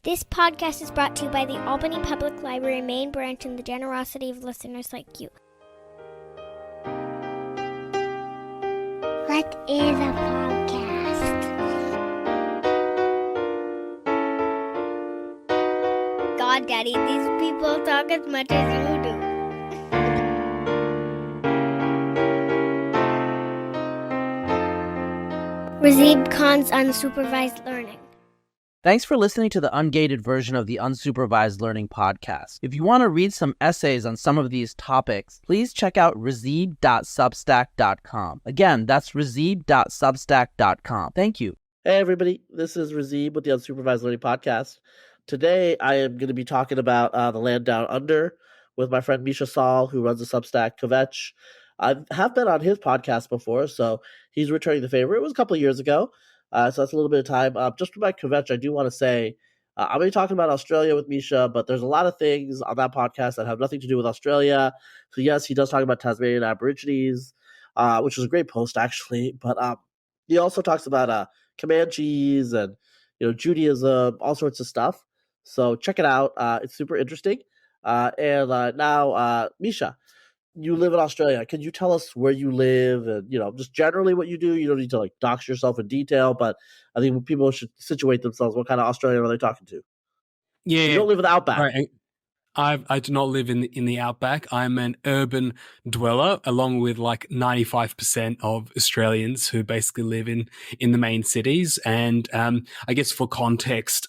This podcast is brought to you by the Albany Public Library main branch and the generosity of listeners like you. What is a podcast? God, Daddy, these people talk as much as you do. Razib Khan's Unsupervised Learning. Thanks for listening to the ungated version of the Unsupervised Learning podcast. If you want to read some essays on some of these topics, please check out razib.substack.com. Again, that's razib.substack.com. Thank you. Hey everybody, this is Razib with the Unsupervised Learning Podcast. Today I am going to be talking about the land down under with my friend Misha Saul, who runs the Substack Kvetch. I have been on his podcast before, so he's returning the favor. It was a couple of years ago, so that's a little bit of time. Just for my Kvetch, I do want to say I'm going to be talking about Australia with Misha, but there's a lot of things on that podcast that have nothing to do with Australia. So yes, he does talk about Tasmanian Aborigines, which was a great post actually, but he also talks about Comanches and Judaism, all sorts of stuff. So check it out. It's super interesting. Now, Misha, you live in Australia. Can you tell us where you live and just generally what you do? You don't need to dox yourself in detail, but I think people should situate themselves. What kind of Australian are they talking to? Yeah, you don't live in the outback. Right. I do not live in the outback. I'm an urban dweller, along with like 95% of Australians who basically live in the main cities. And I guess for context,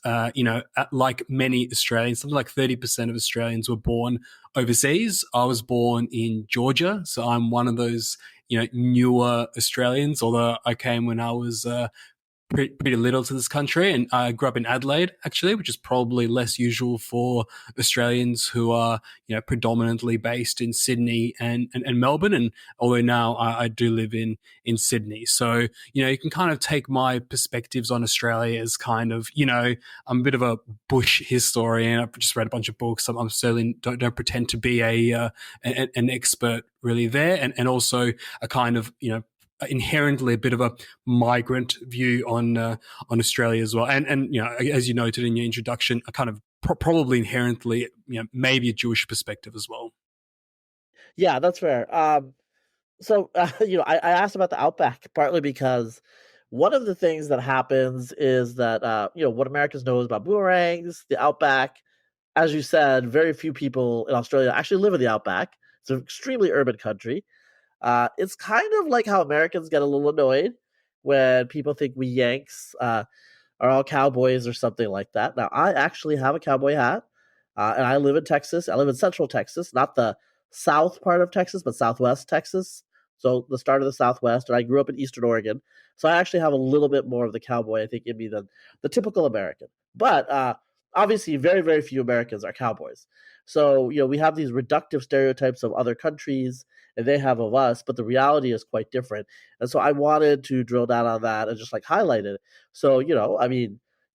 like many Australians, something like 30% of Australians were born overseas. I was born in Georgia, so I'm one of those newer Australians. Although I came when I was pretty little to this country, and I grew up in Adelaide actually, which is probably less usual for Australians who are predominantly based in Sydney and Melbourne. And although now I do live in Sydney, so you can kind of take my perspectives on Australia as kind of I'm a bit of a bush historian. I've just read a bunch of books. I'm certainly don't pretend to be an expert really there, and also a kind of inherently a bit of a migrant view on Australia as well, and as you noted in your introduction, a kind of probably inherently maybe a Jewish perspective as well. Yeah, that's fair. I asked about the outback partly because one of the things that happens is that what Americans know is about boomerangs, the outback. As you said, very few people in Australia actually live in the outback. It's an extremely urban country. It's kind of like how Americans get a little annoyed when people think we Yanks are all cowboys or something like that. Now, I actually have a cowboy hat, and I live in Texas. I live in Central Texas, not the south part of Texas, but Southwest Texas. So the start of the Southwest, and I grew up in Eastern Oregon. So I actually have a little bit more of the cowboy, I think, in me than the typical American. But obviously, very, very few Americans are cowboys. So, we have these reductive stereotypes of other countries and they have of us, but the reality is quite different. And so I wanted to drill down on that and just highlight it. So,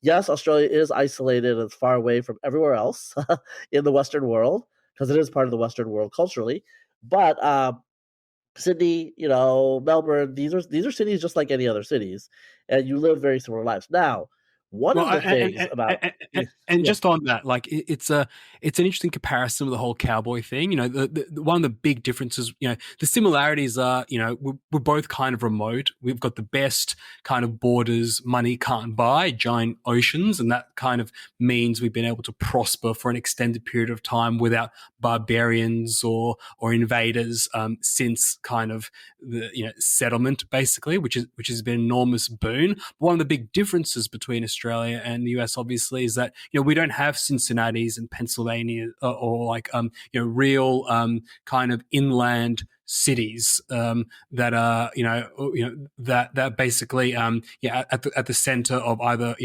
yes, Australia is isolated and it's far away from everywhere else in the Western world because it is part of the Western world culturally. But Sydney, Melbourne, these are cities just like any other cities, and you live very similar lives. Now, one of the things about just on that, it's an interesting comparison with the whole cowboy thing. The one of the big differences, the similarities are, we're both kind of remote. We've got the best kind of borders money can't buy, giant oceans, and that kind of means we've been able to prosper for an extended period of time without barbarians or invaders since kind of the settlement, basically, which has been an enormous boon. One of the big differences between Australia and the US, obviously, is that we don't have Cincinnati's and Pennsylvania or real kind of inland cities that are that basically at the center of either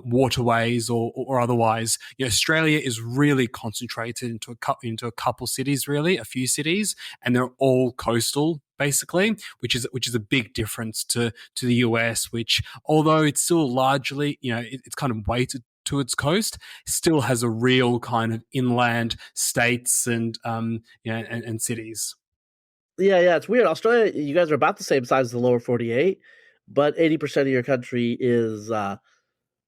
waterways or otherwise. Australia is really concentrated into a couple cities, really a few cities, and they're all coastal basically, which is a big difference to the US, which although it's still largely it's kind of weighted to its coast, still has a real kind of inland states and cities. Yeah, it's weird. Australia, you guys are about the same size as the lower 48, but 80% of your country is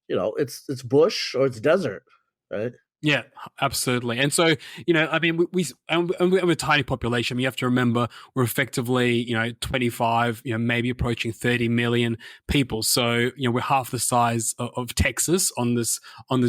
it's bush or it's desert, right? Yeah, absolutely. And so, I mean, we're a tiny population. You have to remember we're effectively, 25, maybe approaching 30 million people. So, we're half the size of Texas on this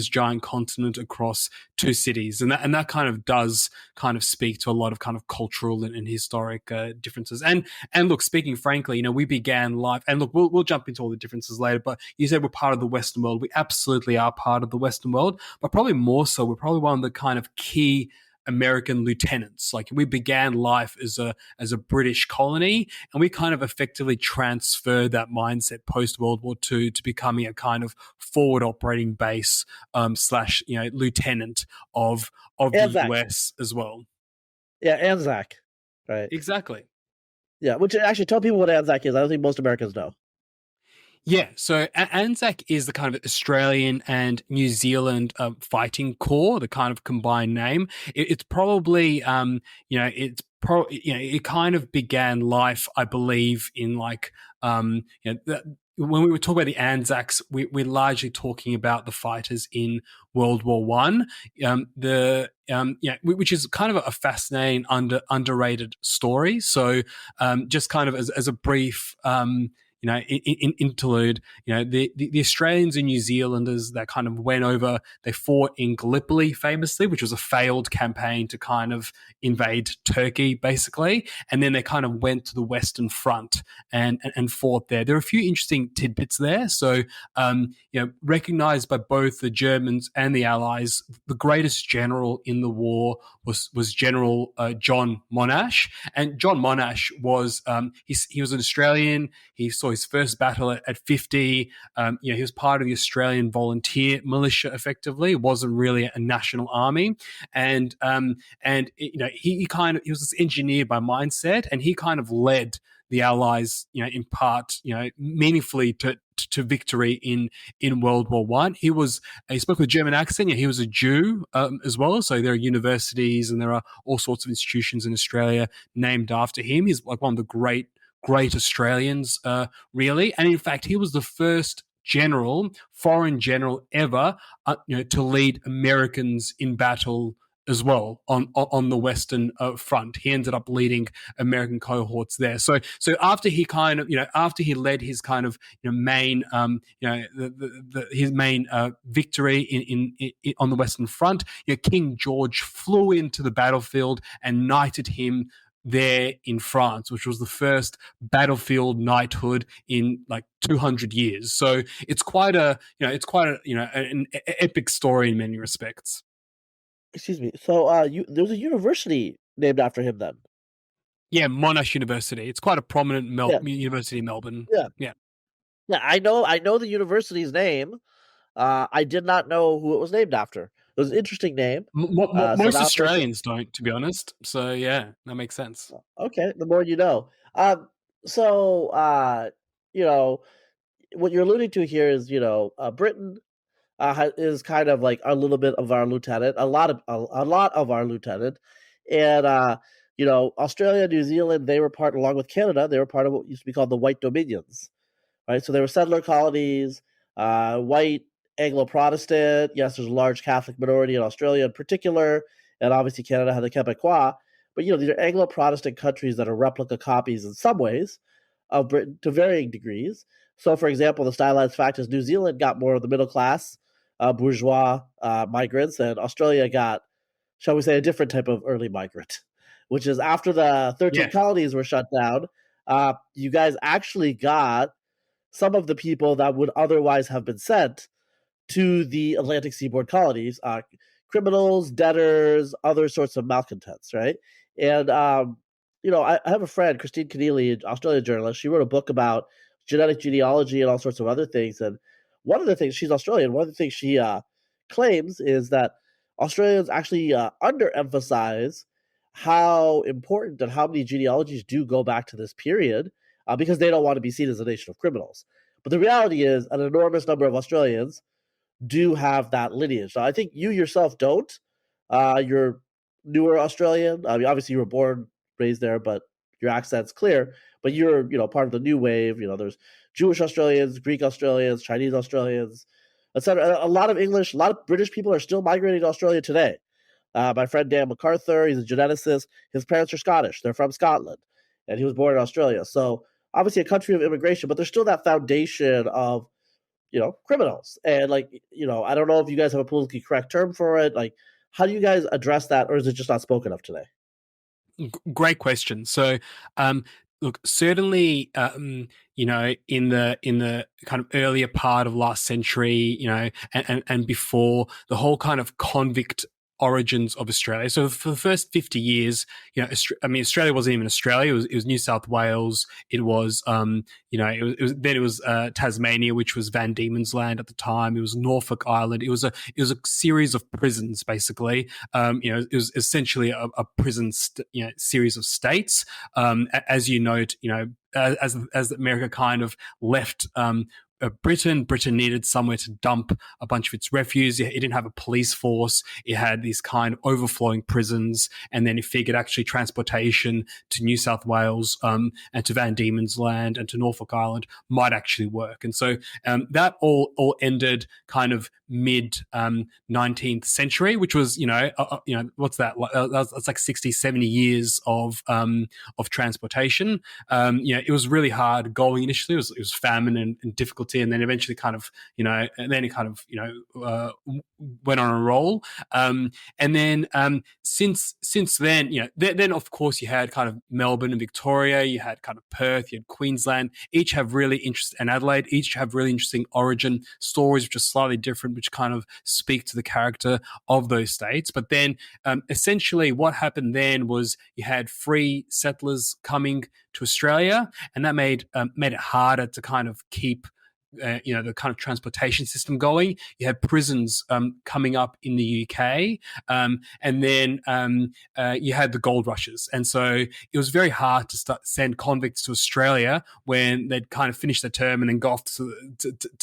giant continent across two cities. And that kind of does kind of speak to a lot of kind of cultural and historic differences. And look, speaking frankly, we began life, and look, we'll jump into all the differences later, but you said we're part of the Western world. We absolutely are part of the Western world, but probably more so, we're probably one of the kind of key American lieutenants. Like, we began life as a British colony, and we kind of effectively transferred that mindset post World War II to becoming a kind of forward operating base slash lieutenant of the Anzac. US as well. Yeah, Anzac. Right. Exactly. Yeah, which actually tell people what Anzac is. I don't think most Americans know. Yeah, so Anzac is the kind of Australian and New Zealand fighting corps, the kind of combined name. It's probably, it kind of began life, I believe, in like, when we were talking about the Anzacs, we're largely talking about the fighters in World War One, which is kind of a fascinating, underrated story. So, just kind of as a brief, interlude, the Australians and New Zealanders that kind of went over, they fought in Gallipoli famously, which was a failed campaign to kind of invade Turkey, basically. And then they kind of went to the Western Front and fought there. There are a few interesting tidbits there. So, recognized by both the Germans and the Allies, the greatest general in the war was General John Monash. And John Monash was, he was an Australian. He saw his first battle at 50. He was part of the Australian volunteer militia. Effectively, it wasn't really a national army, and he was this engineer by mindset, and he kind of led the Allies, in part, meaningfully to victory in World War One. He spoke with a German accent. He was a Jew as well. So there are universities and there are all sorts of institutions in Australia named after him. He's like one of the great Australians, really. And in fact, he was the first foreign general ever, to lead Americans in battle as well on the Western Front. He ended up leading American cohorts there. So after he kind of, after he led his kind of main, his main victory in on the Western Front, King George flew into the battlefield and knighted him there in France, which was the first battlefield knighthood in like 200 years. So it's quite an epic story in many respects. Excuse me. So there's a university named after him then. Yeah, Monash University. It's quite a prominent university in Melbourne. Yeah. I know the university's name. I did not know who it was named after. It was an interesting name. Most Australians don't, to be honest. So yeah, that makes sense. Okay, the more you know. What you're alluding to here is, Britain is kind of like a little bit of our lieutenant, a lot of our lieutenant, and Australia, New Zealand, they were part, along with Canada, they were part of what used to be called the White Dominions, right? So they were settler colonies, white Anglo-Protestant. Yes, there's a large Catholic minority in Australia in particular, and obviously Canada had the Quebecois. But these are Anglo-Protestant countries that are replica copies in some ways of Britain to varying degrees. So, for example, the stylized fact is New Zealand got more of the middle class, bourgeois migrants, and Australia got, shall we say, a different type of early migrant, which is after the 13 colonies were shut down, you guys actually got some of the people that would otherwise have been sent to the Atlantic seaboard colonies, criminals, debtors, other sorts of malcontents, right? And, I have a friend, Christine Keneally, an Australian journalist. She wrote a book about genetic genealogy and all sorts of other things. And one of the things, she's Australian, one of the things she claims is that Australians actually underemphasize how important and how many genealogies do go back to this period because they don't want to be seen as a nation of criminals. But the reality is an enormous number of Australians do have that lineage. So I think you yourself don't. You're newer Australian. I mean, obviously you were born, raised there, but your accent's clear. But you're, part of the new wave. There's Jewish Australians, Greek Australians, Chinese Australians, etc. A lot of English, a lot of British people are still migrating to Australia today. My friend Dan MacArthur, he's a geneticist. His parents are Scottish. They're from Scotland, and he was born in Australia. So obviously a country of immigration, but there's still that foundation of, criminals. And I don't know if you guys have a politically correct term for it. Like, how do you guys address that, or is it just not spoken of today? Great question. So, look, certainly, in the kind of earlier part of last century, and before, the whole kind of convict origins of Australia. So for the first 50 years, Australia wasn't even Australia. It was New South Wales. It was, it was Tasmania, which was Van Diemen's Land at the time. It was Norfolk Island. It was a series of prisons, basically. It was essentially a prison, series of states. As you note, as America kind of left Britain needed somewhere to dump a bunch of its refuse. It didn't have a police force. It had these kind of overflowing prisons. And then it figured actually transportation to New South Wales and to Van Diemen's Land and to Norfolk Island might actually work. And so that all ended kind of mid 19th century, which was, what's that? That's like 60, 70 years of transportation. It was really hard going initially. It was famine and difficulty, and then eventually kind of, went on a roll. And then since then, then of course you had kind of Melbourne and Victoria, you had kind of Perth, you had Queensland, each have really interesting, and Adelaide, each have really interesting origin stories, which are slightly different, which kind of speak to the character of those states. But then essentially what happened then was you had free settlers coming to Australia, and that made it harder to kind of keep the kind of transportation system going. You had prisons coming up in the UK, and then you had the gold rushes. And so it was very hard to send convicts to Australia when they'd kind of finished their term and then go off to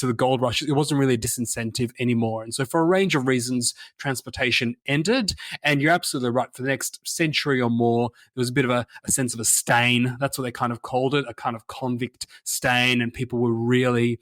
the gold rushes. It wasn't really a disincentive anymore. And so for a range of reasons, transportation ended. And you're absolutely right. For the next century or more, there was a bit of a sense of a stain. That's what they kind of called it, a kind of convict stain. And people were really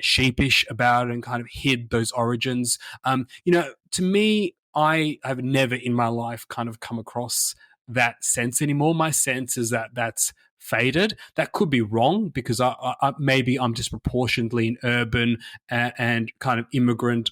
sheepish about it and kind of hid those origins. To me, I have never in my life kind of come across that sense anymore. My sense is that that's faded. That could be wrong because I maybe I'm disproportionately in urban and kind of immigrant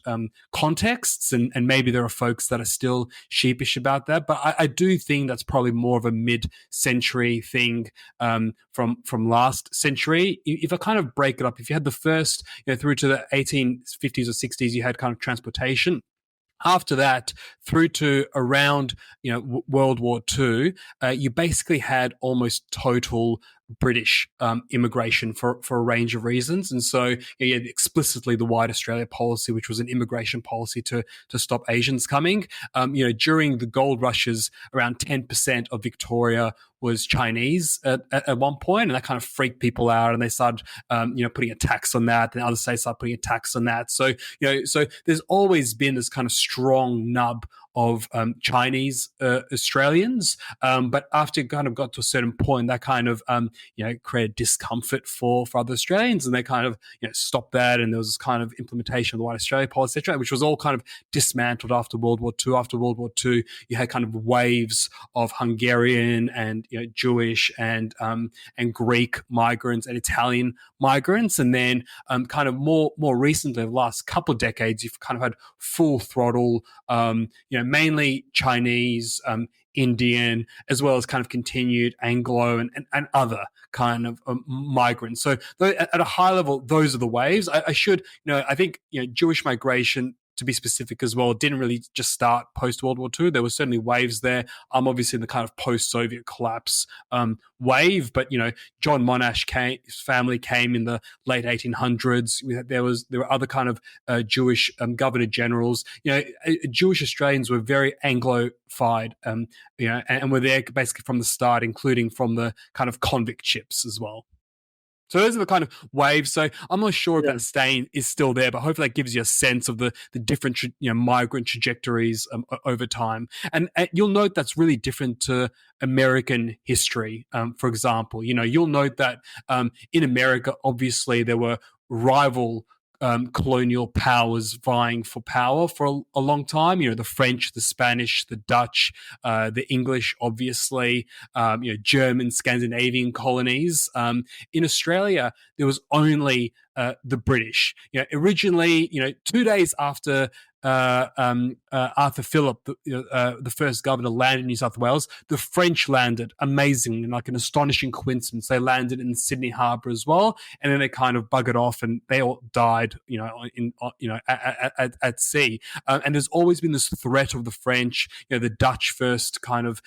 contexts, and maybe there are folks that are still sheepish about that. But I do think that's probably more of a mid-century thing from last century. If I kind of break it up, if you had the first, through to the 1850s or 60s, you had kind of transportation. After that, through to around World War II, you basically had almost total British immigration for a range of reasons. And so you had explicitly the White Australia policy, which was an immigration policy to stop Asians coming. During the gold rushes, around 10% of Victoria was Chinese at one point, and that kind of freaked people out, and they started putting a tax on that, and other states started putting a tax on that. So so there's always been this kind of strong nub of Chinese Australians, but after it kind of got to a certain point, that kind of created discomfort for other Australians, and they kind of stopped that, and there was this kind of implementation of the White Australia policy, etc., which was all kind of dismantled after World War II. After World War II, you had kind of waves of Hungarian and Jewish and Greek migrants and Italian migrants, and then kind of more recently, the last couple of decades, you've kind of had full throttle, mainly Chinese, Indian, as well as kind of continued Anglo and other kind of migrants. So at a high level, those are the waves. I think Jewish migration, to be specific as well, didn't really just start post-World War II. There were certainly waves there. Obviously in the kind of post-Soviet collapse wave, but, John Monash his family came in the late 1800s. There were other kind of Jewish governor generals. Jewish Australians were very Anglophile, and were there basically from the start, including from the kind of convict ships as well. So those are the kind of waves. So I'm not sure if that stain is still there, but hopefully that gives you a sense of the different migrant trajectories over time. And you'll note that's really different to American history, for example. You'll note that in America, obviously there were rival colonial powers vying for power for a long time. The French, the Spanish, the Dutch, the English, obviously, German, Scandinavian colonies. In Australia, there was only the British. Originally, 2 days after Arthur Phillip, the first governor, landed in New South Wales, the French landed, amazing, and like an astonishing coincidence. They landed in Sydney Harbour as well, and then they kind of buggered off, and they all died, at sea. And there's always been this threat of the French. The Dutch first kind of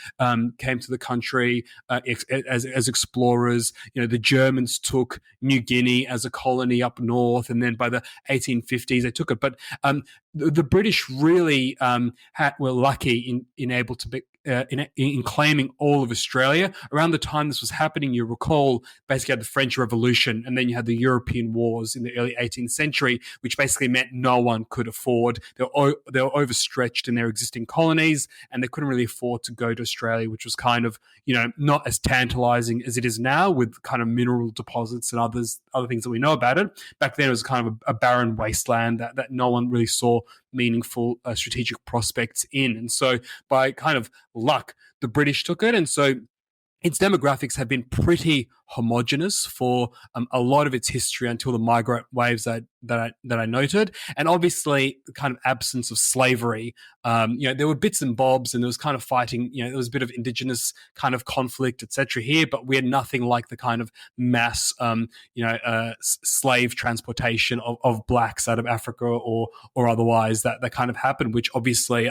came to the country as explorers. The Germans took New Guinea as a colony up north, and then by the 1850s they took it. But the British really were lucky in able to be in claiming all of Australia. Around the time this was happening, you recall, basically had the French Revolution, and then you had the European wars in the early 18th century, which basically meant no one could afford. They were overstretched in their existing colonies, and they couldn't really afford to go to Australia, which was kind of not as tantalizing as it is now, with kind of mineral deposits and other things that we know about it. Back then, it was kind of a barren wasteland that no one really saw meaningful strategic prospects in. And so by kind of luck, the British took it. And so its demographics have been pretty homogenous for a lot of its history until the migrant waves that I noted. And obviously the kind of absence of slavery, there were bits and bobs, and there was kind of fighting, there was a bit of indigenous kind of conflict, etc. here, but we had nothing like the kind of mass, slave transportation of blacks out of Africa or otherwise that kind of happened, which obviously,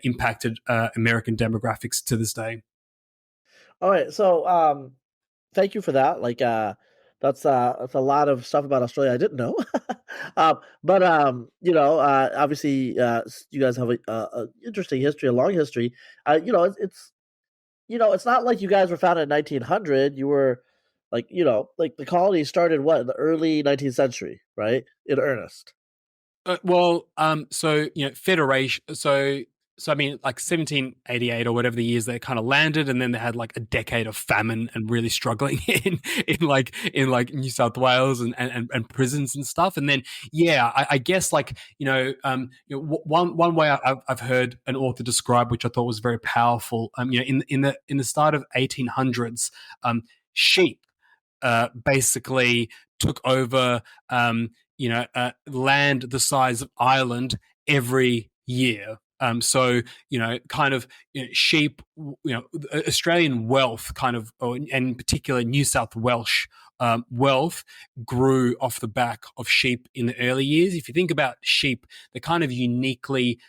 impacted American demographics to this day. All right, so thank you for that. Like, that's a lot of stuff about Australia I didn't know. But obviously, you guys have a interesting history, a long history. It's not like you guys were founded in 1900. You were like the colony started in the early 19th century, right? In earnest. Federation. So I mean, like 1788 or whatever the years they kind of landed, and then they had like a decade of famine and really struggling in New South Wales and prisons and stuff. And then I guess one way I've heard an author describe, which I thought was very powerful. In the start of 1800s, sheep basically took over land the size of Ireland every year. Sheep, Australian wealth and in particular New South Welsh wealth grew off the back of sheep in the early years. If you think about sheep, they're kind of uniquely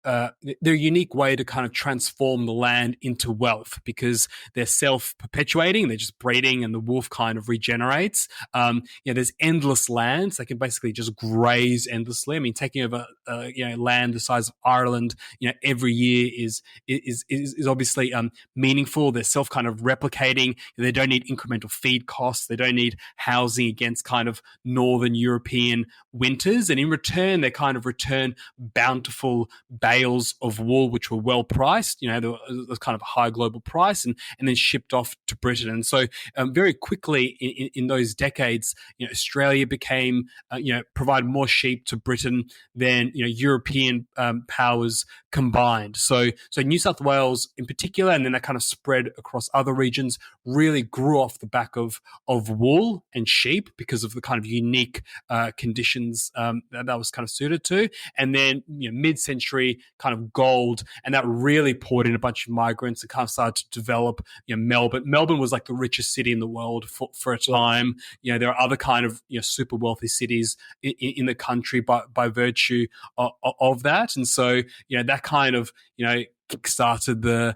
they're a unique way to kind of transform the land into wealth because they're self-perpetuating, they're just breeding, and the wolf kind of regenerates. There's endless lands. They can basically just graze endlessly. I mean, taking over land the size of Ireland, every year is obviously meaningful. They're self kind of replicating. They don't need incremental feed costs. They don't need housing against kind of Northern European winters, and in return, they kind of return bountiful bales of wool, which were well priced. There was kind of a high global price, and then shipped off to Britain. And so, very quickly in those decades, Australia became provided more sheep to Britain than European powers combined. So New South Wales in particular, and then that kind of spread across other regions, really grew off the back of wool and sheep because of the kind of unique conditions that was kind of suited to. And then mid-century kind of gold, and that really poured in a bunch of migrants and kind of started to develop Melbourne. Melbourne was like the richest city in the world for a time. There are other kind of super wealthy cities in the country by virtue of that. And so that kind of kickstarted the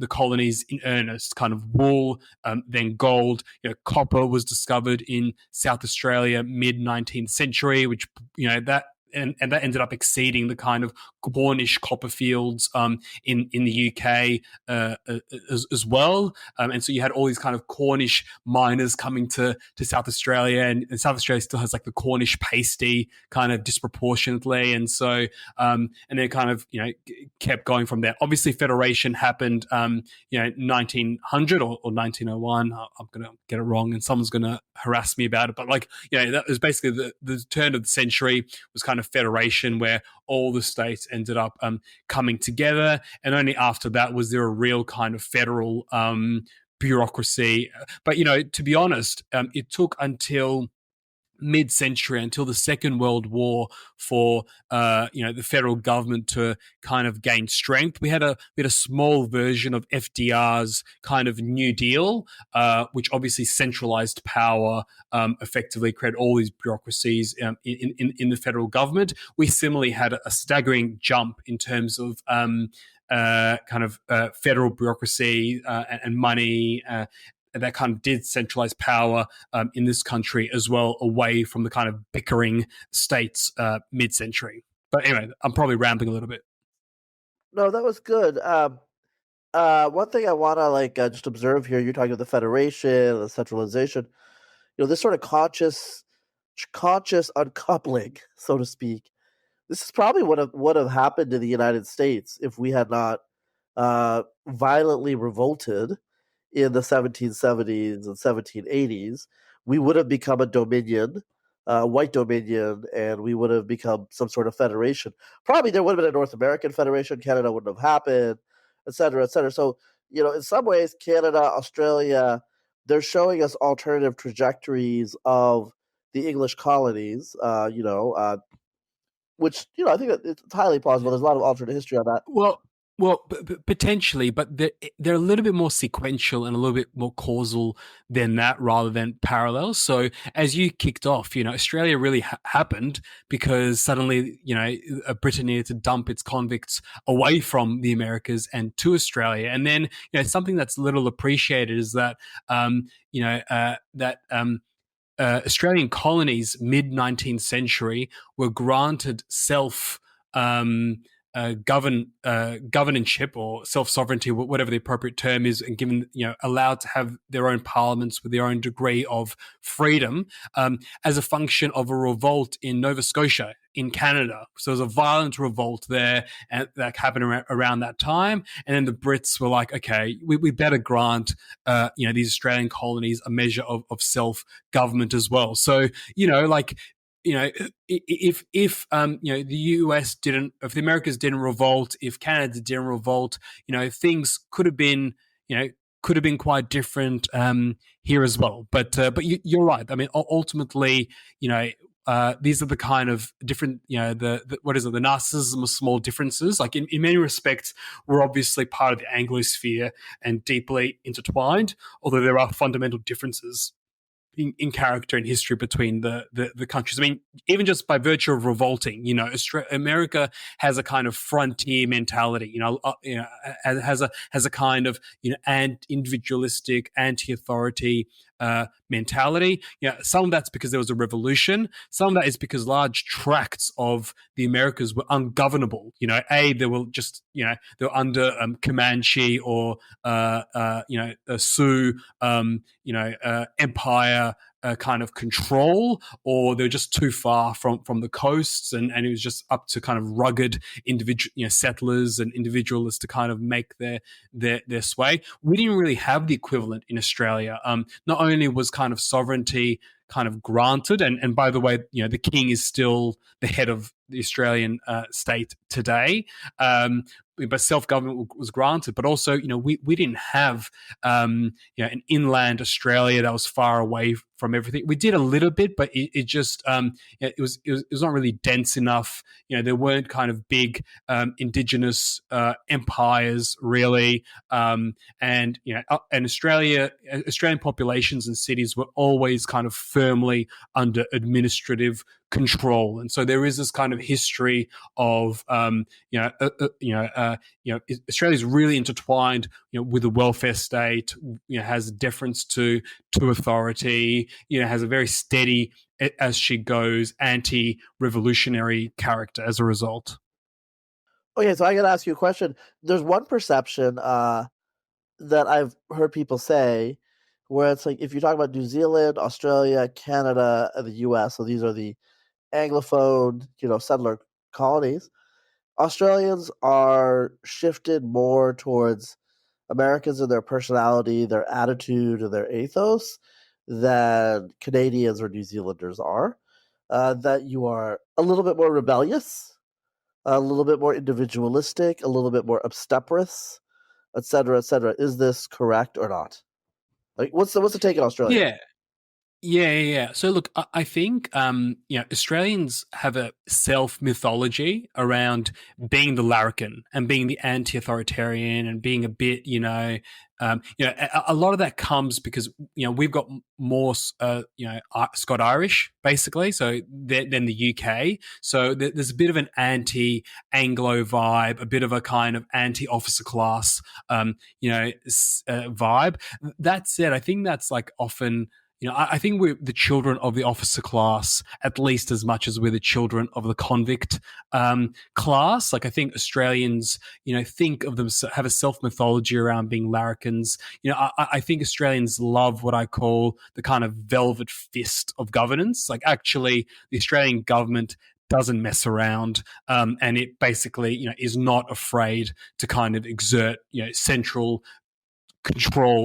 colonies in earnest. Kind of wool, then gold. Copper was discovered in South Australia mid 19th century, which that and that ended up exceeding the kind of Cornish copperfields in the UK as well. And so you had all these kind of Cornish miners coming to South Australia, and South Australia still has like the Cornish pasty kind of disproportionately. And so, and then kind of, kept going from there. Obviously, Federation happened, 1900 or 1901. I'm going to get it wrong and someone's going to harass me about it. But that was basically the turn of the century was kind of Federation, where all the states ended up coming together. And only after that was there a real kind of federal bureaucracy. But, to be honest, it took until mid-century, until the Second World War, for the federal government to kind of gain strength. We had a small version of FDR's kind of New Deal, which obviously centralized power, effectively created all these bureaucracies in the federal government. We similarly had a staggering jump in terms of federal bureaucracy and money. That kind of did centralize power in this country as well, away from the kind of bickering states mid-century. But anyway, I'm probably rambling a little bit. No, that was good. One thing I want to just observe here, you're talking about the federation, the centralization, this sort of conscious uncoupling, so to speak. This is probably what would have happened in the United States if we had not violently revolted in the 1770s and 1780s. We would have become a dominion, white dominion, and we would have become some sort of federation. Probably there would have been a North American federation. Canada wouldn't have happened, et cetera, et cetera. So, in some ways, Canada, Australia, they're showing us alternative trajectories of the English colonies, which, I think it's highly plausible. There's a lot of alternate history on that. Well, potentially, but they're a little bit more sequential and a little bit more causal than that, rather than parallel. So as you kicked off, Australia really happened because suddenly, Britain needed to dump its convicts away from the Americas and to Australia. And then, something that's little appreciated is that, Australian colonies mid-19th century were granted governorship or self-sovereignty, whatever the appropriate term is, and given, allowed to have their own parliaments with their own degree of freedom, as a function of a revolt in Nova Scotia in Canada. So there was a violent revolt there, and that happened around that time. And then the Brits were like, okay, we better grant, these Australian colonies a measure of self-government as well. So, if the US didn't, if the Americas didn't revolt, if Canada didn't revolt, things could have been quite different here as well. But you're right. I mean, ultimately, these are the kind of different, the narcissism of small differences. Like in many respects, we're obviously part of the Anglosphere and deeply intertwined, although there are fundamental differences in character and history between the countries. I mean, even just by virtue of revolting, America has a kind of frontier mentality, has a kind of, individualistic, anti-authority mentality. Some of that's because there was a revolution. Some of that is because large tracts of the Americas were ungovernable. They were just, they were under Comanche or, Sioux, empire kind of control, or they're just too far from the coasts, and it was just up to kind of rugged individual settlers and individualists to kind of make their sway. We didn't really have the equivalent in Australia. Not only was kind of sovereignty kind of granted, and by the way, the king is still the head of the Australian state today, but self-government was granted. But also, we didn't have an inland Australia that was far away from everything. We did a little bit, but it just it was not really dense enough. There weren't kind of big indigenous empires really, and Australian populations and cities were always kind of firmly under administrative control, and so there is this kind of history of Australia's really intertwined with the welfare state, has a deference to authority, has a very steady as she goes, anti-revolutionary character as a result. Okay, so I got to ask you a question. There's one perception that I've heard people say where it's like if you talk about New Zealand, Australia, Canada, and the US, so these are the Anglophone, settler colonies, Australians are shifted more towards Americans and their personality, their attitude, and their ethos than Canadians or New Zealanders are. That you are a little bit more rebellious, a little bit more individualistic, a little bit more obstreperous, et cetera, et cetera. Is this correct or not? Like, what's the take in Australia? Yeah. Yeah. So look, I think Australians have a self mythology around being the larrikin and being the anti-authoritarian and being a bit, a lot of that comes because we've got more, Scot-Irish basically, so than the UK. So there's a bit of an anti-Anglo vibe, a bit of a kind of anti-officer class, vibe. That said, I think that's like often. I think we're the children of the officer class at least as much as we're the children of the convict class. Like I think Australians, think of them, have a self-mythology around being larrikins. I think Australians love what I call the kind of velvet fist of governance. Like actually the Australian government doesn't mess around, and it basically, is not afraid to kind of exert, central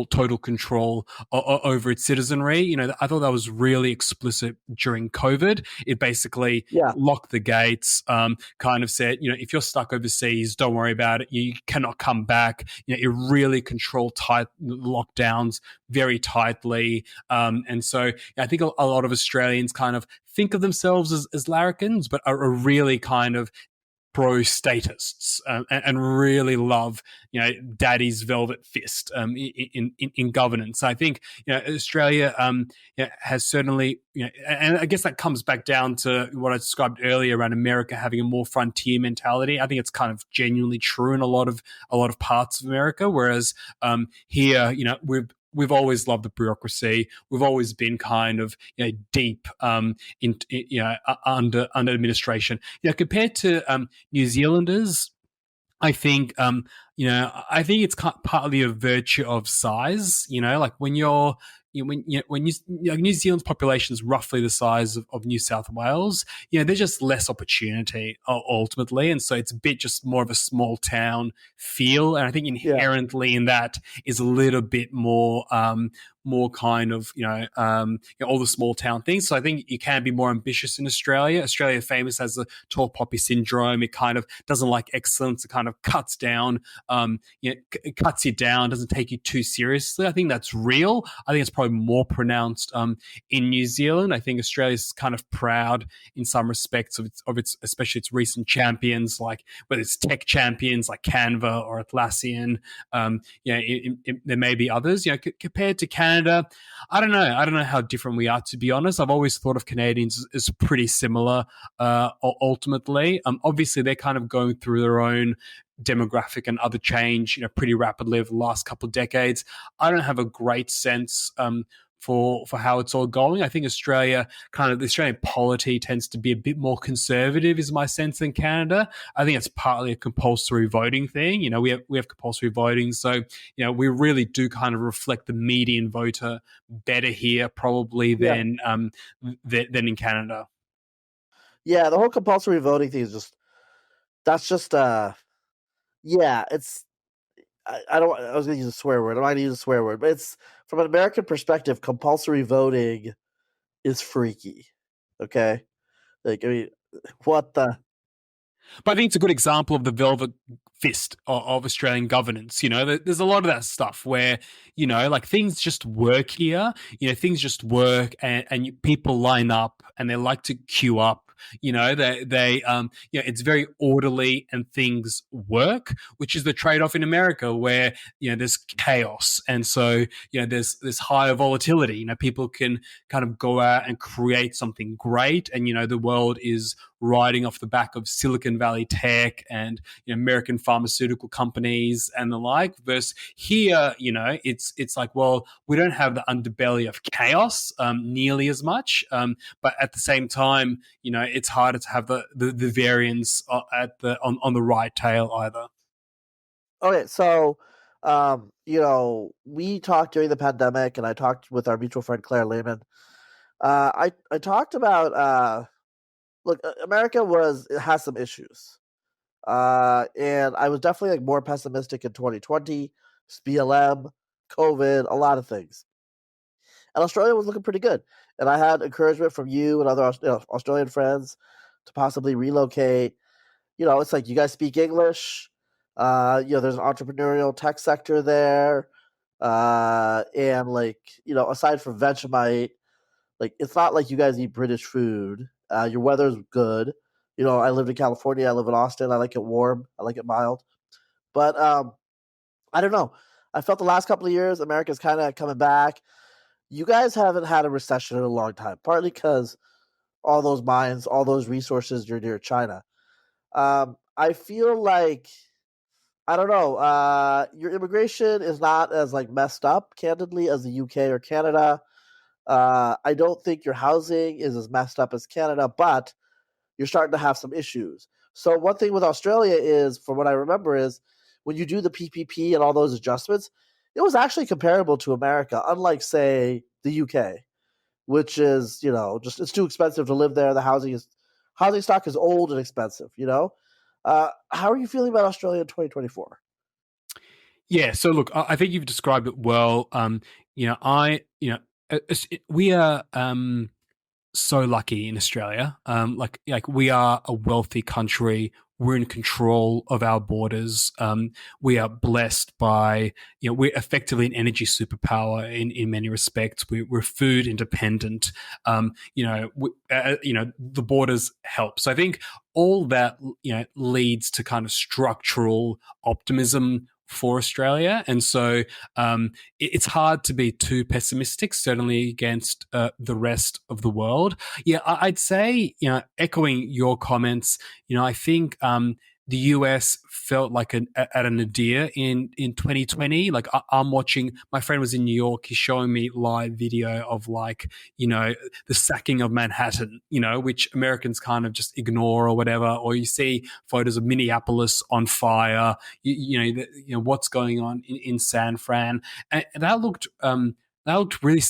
total control over its citizenry. I thought that was really explicit during COVID. It basically locked the gates, kind of said, if you're stuck overseas, don't worry about it. You cannot come back. It really controlled tight lockdowns very tightly. And so I think a lot of Australians kind of think of themselves as larrikins, but are really kind of pro-statists and really love, daddy's velvet fist in governance. I think, Australia has certainly, and I guess that comes back down to what I described earlier around America having a more frontier mentality. I think it's kind of genuinely true in a lot of parts of America, whereas here, we've always loved the bureaucracy. We've always been kind of deep under administration. Compared to New Zealanders, I think I think it's partly a virtue of size. Like when you're New Zealand's population is roughly the size of New South Wales. There's just less opportunity ultimately, and so it's a bit just more of a small town feel. And I think inherently in that is a little bit more kind of all the small town things. So I think you can be more ambitious in Australia. Australia famous as the tall poppy syndrome. It kind of doesn't like excellence. It kind of cuts down, it cuts you down. Doesn't take you too seriously. I think that's real. I think it's probably more pronounced in New Zealand. I think Australia's kind of proud in some respects of its especially its recent champions, like whether it's tech champions like Canva or Atlassian. There may be others. Compared to Canada, I don't know how different we are, to be honest. I've always thought of Canadians as pretty similar ultimately. Obviously they're kind of going through their own demographic and other change pretty rapidly over the last couple of decades. I don't have a great sense for how it's all going. I think Australia, kind of the Australian polity tends to be a bit more conservative, is my sense, than Canada. I think it's partly a compulsory voting thing. We have compulsory voting, so we really do kind of reflect the median voter better here, probably than in Canada. Yeah, the whole compulsory voting thing is it's I was going to use a swear word. I'm not going to use a swear word, but it's from an American perspective, compulsory voting is freaky. Okay? Like, I mean, what the? But I think it's a good example of the velvet fist of Australian governance. There's a lot of that stuff where, like things just work here. Things just work and people line up and they like to queue up. It's very orderly and things work, which is the trade-off in America where, there's chaos. And so, there's this higher volatility. People can kind of go out and create something great and, the world is riding off the back of Silicon Valley tech and American pharmaceutical companies and the like. Versus here, it's like, well, we don't have the underbelly of chaos nearly as much, but at the same time, it's harder to have the variance on the right tail either. Okay, so we talked during the pandemic, and I talked with our mutual friend Claire Lehman. I talked about look, America has some issues, and I was definitely more pessimistic in 2020, BLM, COVID, a lot of things, and Australia was looking pretty good. And I had encouragement from you and other Australian friends to possibly relocate. It's like, you guys speak English. There's an entrepreneurial tech sector there. And aside from Vegemite, it's not like you guys eat British food. Your weather's good. I lived in California. I live in Austin. I like it warm. I like it mild. But I don't know. I felt the last couple of years, America's kind of coming back. You guys haven't had a recession in a long time, partly because all those mines, all those resources, you're near China. I feel like, I don't know, your immigration is not as messed up, candidly, as the UK or Canada. I don't think your housing is as messed up as Canada, but you're starting to have some issues. So one thing with Australia is, from what I remember, is when you do the PPP and all those adjustments, it was actually comparable to America, unlike, say, the UK, which is, just, it's too expensive to live there. The housing stock is old and expensive, How are you feeling about Australia in 2024? Yeah, so look, I think you've described it well. We are so lucky in Australia. Like we are a wealthy country. We're in control of our borders. We are blessed by, we're effectively an energy superpower in many respects. We're food independent. The borders help. So I think all that, leads to kind of structural optimism for Australia. And so it's hard to be too pessimistic, certainly against the rest of the world. Yeah, I'd say, echoing your comments, I think the US felt like at a nadir in 2020. Like I'm watching, my friend was in New York, he's showing me live video of the sacking of Manhattan, which Americans kind of just ignore or whatever, or you see photos of Minneapolis on fire, what's going on in San Fran. And that looked really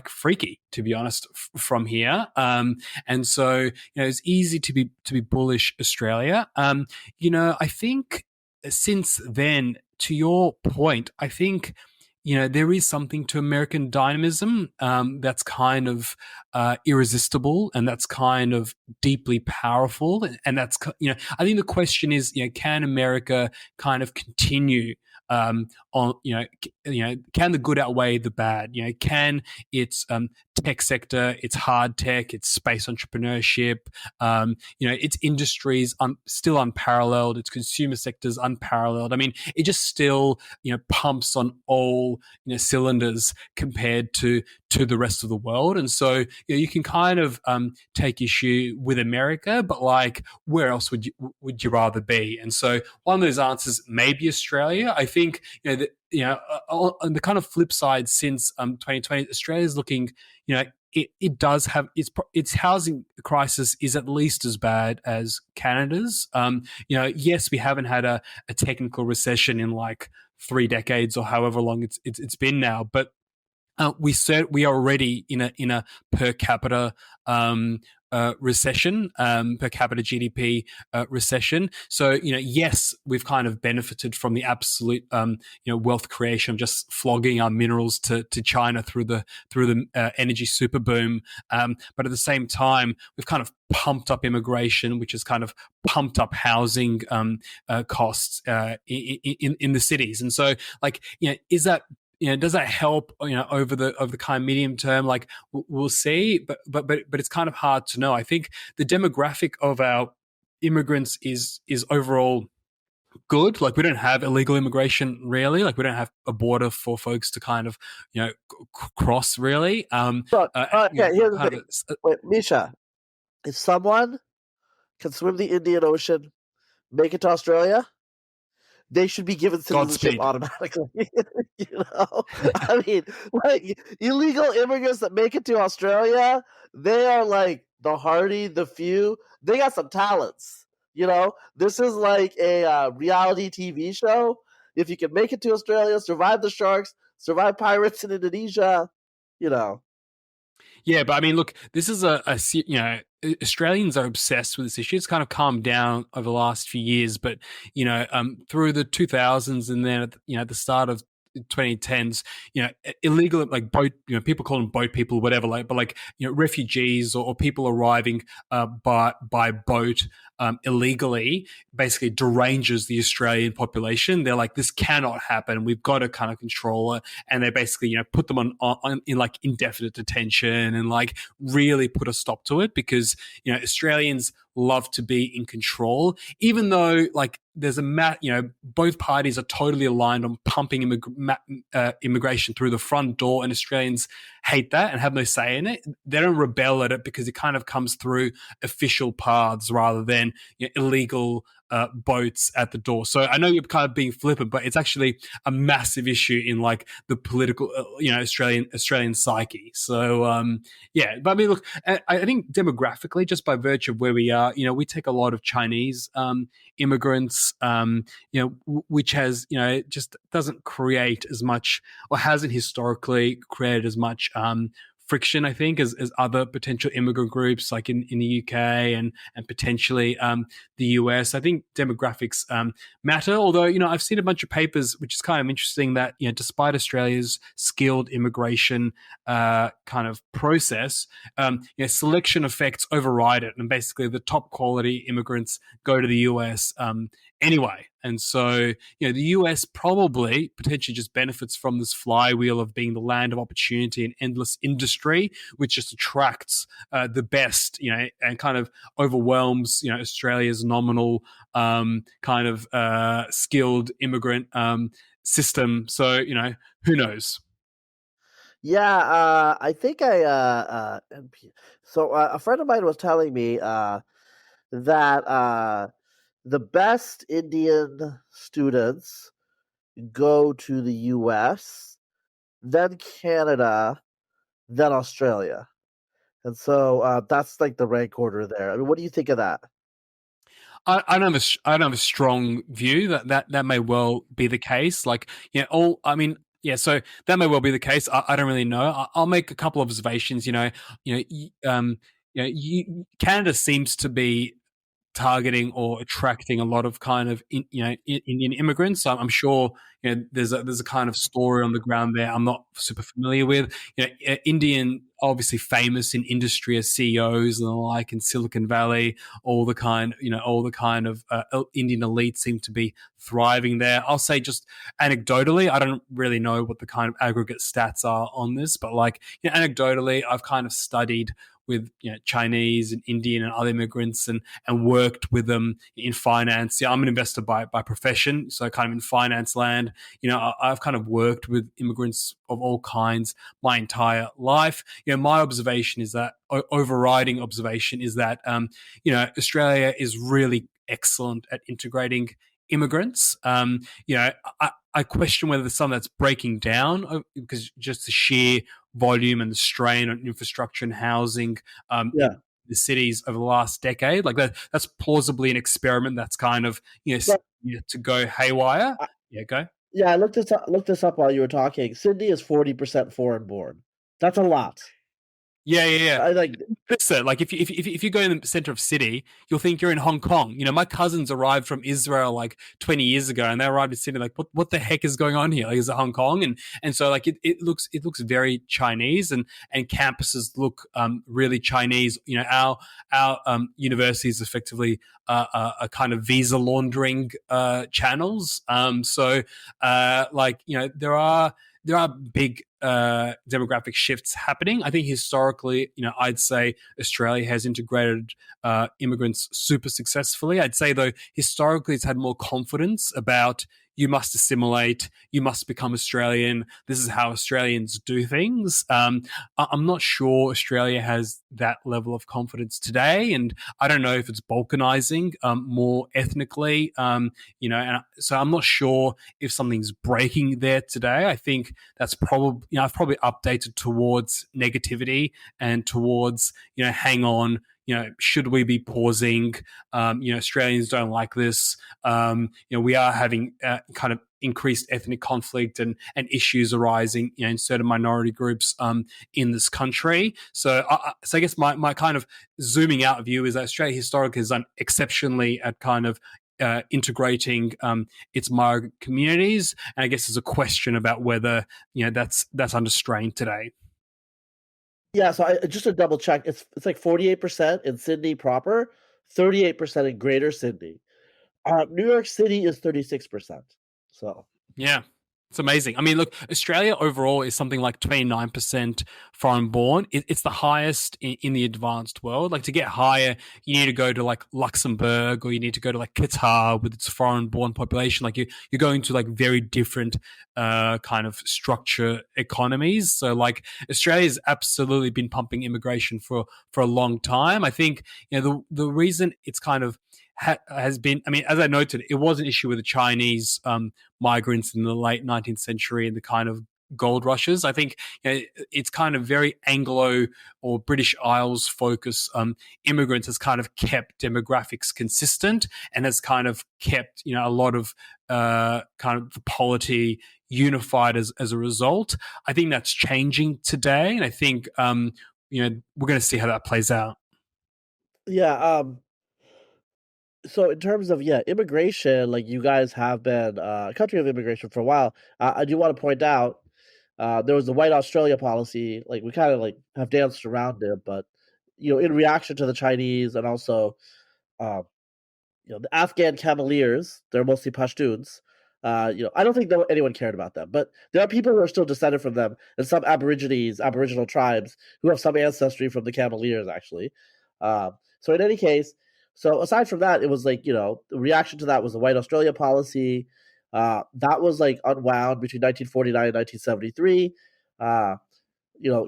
freaky, to be honest, from here. And so, it's easy to be bullish Australia. I think since then, to your point, I think, there is something to American dynamism that's kind of irresistible, and that's kind of deeply powerful. And that's, I think the question is, can America kind of continue can the good outweigh the bad? Can its tech sector, its hard tech, its space entrepreneurship, its industries still unparalleled, its consumer sectors unparalleled. I mean, it just still pumps on all cylinders compared to the rest of the world. And so you can kind of take issue with America, but where else would you rather be? And so one of those answers may be Australia. I think on the kind of flip side, since 2020, Australia's looking, it does have its housing crisis is at least as bad as Canada's. Yes, we haven't had a technical recession in 3 decades or however long it's been now, but we are already in a per capita recession, per capita GDP recession. So yes, we've kind of benefited from the absolute wealth creation of just flogging our minerals to China through the energy super boom. But at the same time, we've kind of pumped up immigration, which has kind of pumped up housing costs in the cities. And so is that does that help, over the kind of medium term? We'll see, but it's kind of hard to know. I think the demographic of our immigrants is overall good. We don't have illegal immigration really. We don't have a border for folks to kind of, cross really. Here's the thing. Wait, Misha, if someone can swim the Indian Ocean, make it to Australia, they should be given citizenship Godspeed. automatically. I mean, like illegal immigrants that make it to Australia, they are like the hardy, the few. They got some talents. This is like a reality TV show. If you can make it to Australia, survive the sharks, survive pirates in Indonesia, you know. Yeah, but I mean, look, this is Australians are obsessed with this issue. It's kind of calmed down over the last few years, but through the 2000s and then at the start of 2010s, illegal like boat, people call them boat people, whatever, but refugees or people arriving by boat illegally basically deranges the Australian population. They're like, this cannot happen. We've got to kind of control it, and they basically put them on in like indefinite detention and like really put a stop to it because Australians love to be in control, even though like there's both parties are totally aligned on pumping immigration through the front door, and Australians hate that and have no say in it. They don't rebel at it because it kind of comes through official paths rather than illegal boats at the door. So I know you're kind of being flippant, but it's actually a massive issue in like the political, Australian psyche. So but I mean, look, I think demographically, just by virtue of where we are, we take a lot of Chinese immigrants, which has, just doesn't create as much or hasn't historically created as much friction, I think, as other potential immigrant groups like in the UK and potentially the US. I think demographics matter, although, I've seen a bunch of papers, which is kind of interesting that, despite Australia's skilled immigration kind of process, selection effects override it. And basically the top quality immigrants go to the US anyway. And so, the US probably potentially just benefits from this flywheel of being the land of opportunity and endless industry, which just attracts the best, and kind of overwhelms, Australia's nominal kind of skilled immigrant system. So, who knows? Yeah, I think a friend of mine was telling me that the best Indian students go to the US, then Canada, then Australia. And so that's like the rank order there. I mean, what do you think of that? I don't have a strong view that may well be the case. Like, so that may well be the case. I don't really know. I'll make a couple of observations. Canada seems to be targeting or attracting a lot of kind of Indian immigrants. So I'm sure there's a kind of story on the ground there I'm not super familiar with. Indian obviously famous in industry as CEOs and the like in Silicon Valley. All the kind of Indian elite seem to be thriving there. I'll say just anecdotally, I don't really know what the kind of aggregate stats are on this, but like anecdotally, I've kind of studied with Chinese and Indian and other immigrants and worked with them in finance. I'm an investor by profession, so kind of in finance land. I've kind of worked with immigrants of all kinds my entire life. My observation is that overriding observation is that Australia is really excellent at integrating immigrants. I question whether there's some that's breaking down because just the sheer volume and the strain on infrastructure and housing in the cities over the last decade. Like that's plausibly an experiment that's kind of to go haywire. Go. Yeah, I looked this up while you were talking. Sydney is 40% foreign born. That's a lot. Yeah. I like listen, like if you go in the center of city, you'll think you're in Hong Kong. My cousins arrived from Israel like 20 years ago, and they arrived in Sydney. Like, what the heck is going on here? Like, is it Hong Kong? And so like it looks very Chinese, and campuses look really Chinese. Our university is effectively a kind of visa laundering channels. There are big demographic shifts happening. I think historically, I'd say Australia has integrated immigrants super successfully. I'd say, though, historically it's had more confidence about, you must assimilate, you must become Australian. This is how Australians do things. I'm not sure Australia has that level of confidence today, and I don't know if it's balkanizing more ethnically. And so I'm not sure if something's breaking there today. I think that's probably, I've probably updated towards negativity and towards, hang on, should we be pausing? Australians don't like this. We are having kind of increased ethnic conflict and issues arising, in certain minority groups in this country. So I guess my kind of zooming out view is that Australia historically has done exceptionally at kind of integrating its migrant communities, and I guess there's a question about whether that's under strain today. Yeah, so just to double check, it's like 48% in Sydney proper, 38% in Greater Sydney. New York City is 36%. So yeah. It's amazing. I mean, look, Australia overall is something like 29% foreign born. It's the highest in the advanced world. Like, to get higher, you need to go to like Luxembourg, or you need to go to like Qatar with its foreign born population. Like, you're going to like very different kind of structure economies. So like, Australia's absolutely been pumping immigration for a long time. I think, the reason it's kind of has been, I mean, as I noted, it was an issue with the Chinese migrants in the late 19th century and the kind of gold rushes. I think it's kind of very Anglo or British Isles focus immigrants has kind of kept demographics consistent and has kind of kept, a lot of kind of the polity unified as a result. I think that's changing today. And I think, we're going to see how that plays out. yeah, so in terms of immigration, like, you guys have been a country of immigration for a while. I do want to point out there was the White Australia policy. Like, we kind of like have danced around it, but in reaction to the Chinese and also uh, the Afghan Cavaliers, they're mostly Pashtuns. I don't think anyone cared about them, but there are people who are still descended from them, and some Aboriginal tribes who have some ancestry from the Cavaliers, actually. So in any case, so aside from that, it was like, the reaction to that was the White Australia policy. That was like unwound between 1949 and 1973.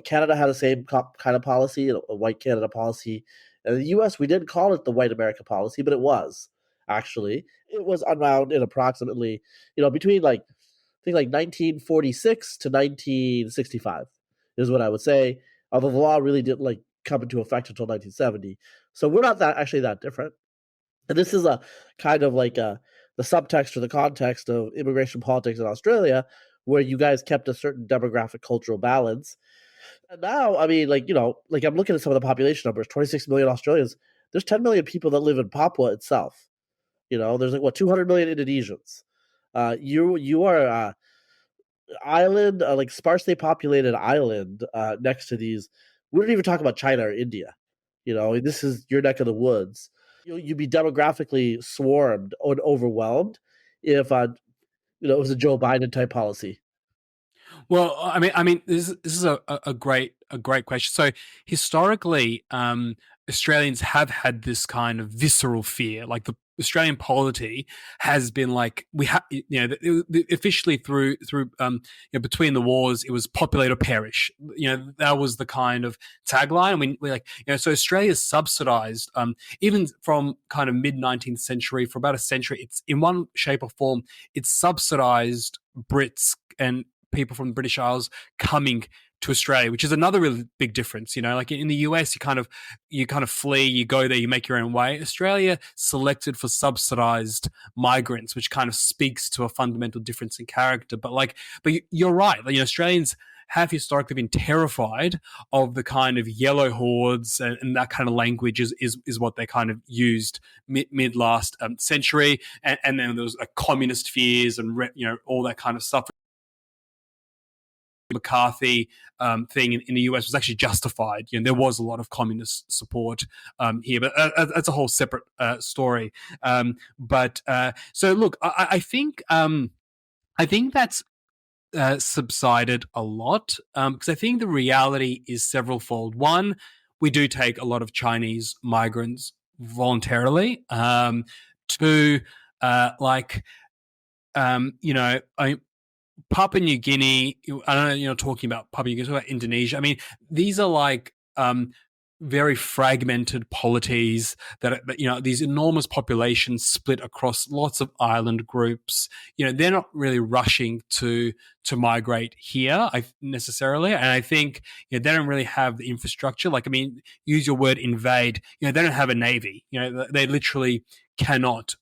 Canada had the same kind of policy, a White Canada policy. In the U.S., we didn't call it the White America policy, but it was actually. It was unwound in approximately, between like, I think like 1946 to 1965 is what I would say. Although the law really didn't like come into effect until 1970. So we're not that different. And this is a kind of like the subtext or the context of immigration politics in Australia, where you guys kept a certain demographic cultural balance. And now, I mean, like, like, I'm looking at some of the population numbers, 26 million Australians. There's 10 million people that live in Papua itself. There's like 200 million Indonesians. You are island, like sparsely populated island next to these. We don't even talk about China or India. This is your neck of the woods. You'd be demographically swarmed or overwhelmed if it was a Joe Biden type policy. Well, I mean, this is a great question. So historically, Australians have had this kind of visceral fear. Like, the Australian polity has been like, we have, officially through between the wars, it was populate or perish. That was the kind of tagline. I mean, we like, so Australia's subsidized, even from kind of mid 19th century for about a century. It's in one shape or form, it's subsidized Brits and people from the British Isles coming to Australia, which is another really big difference. Like in the US, you kind of flee, you go there, you make your own way. Australia selected for subsidized migrants, which kind of speaks to a fundamental difference in character. But you're right. Like, Australians have historically been terrified of the kind of yellow hordes, and that kind of language is what they kind of used mid last century. And then there was communist fears and all that kind of stuff. McCarthy thing in the US was actually justified. There was a lot of communist support here, but that's a whole separate story. So look, I think that's subsided a lot because I think the reality is severalfold. One, we do take a lot of Chinese migrants voluntarily. Two, like, you know, Papua New Guinea, I don't know, you know, talking about Papua New Guinea, talking about Indonesia. I mean, these are like very fragmented polities that, you know, these enormous populations split across lots of island groups. You know, they're not really rushing to migrate here necessarily. And I think, you know, they don't really have the infrastructure. Like, I mean, use your word invade. You know, they don't have a navy. You know, they literally cannot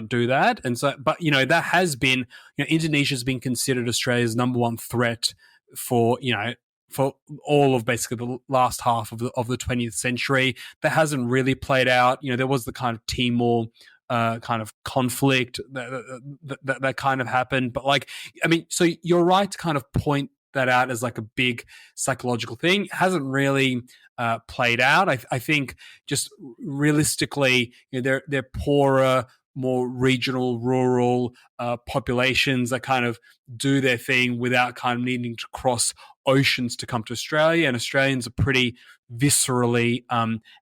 do that. And so, but you know, that has been, you know, Indonesia's been considered Australia's number one threat for, you know, for all of basically the last half of the 20th century. That hasn't really played out. You know, there was the kind of Timor kind of conflict that kind of happened. But like, I mean, so you're right to kind of point that out as like a big psychological thing. It hasn't really played out. I think just realistically, you know, they're poorer, more regional, rural populations that kind of do their thing without kind of needing to cross oceans to come to Australia. And Australians are pretty viscerally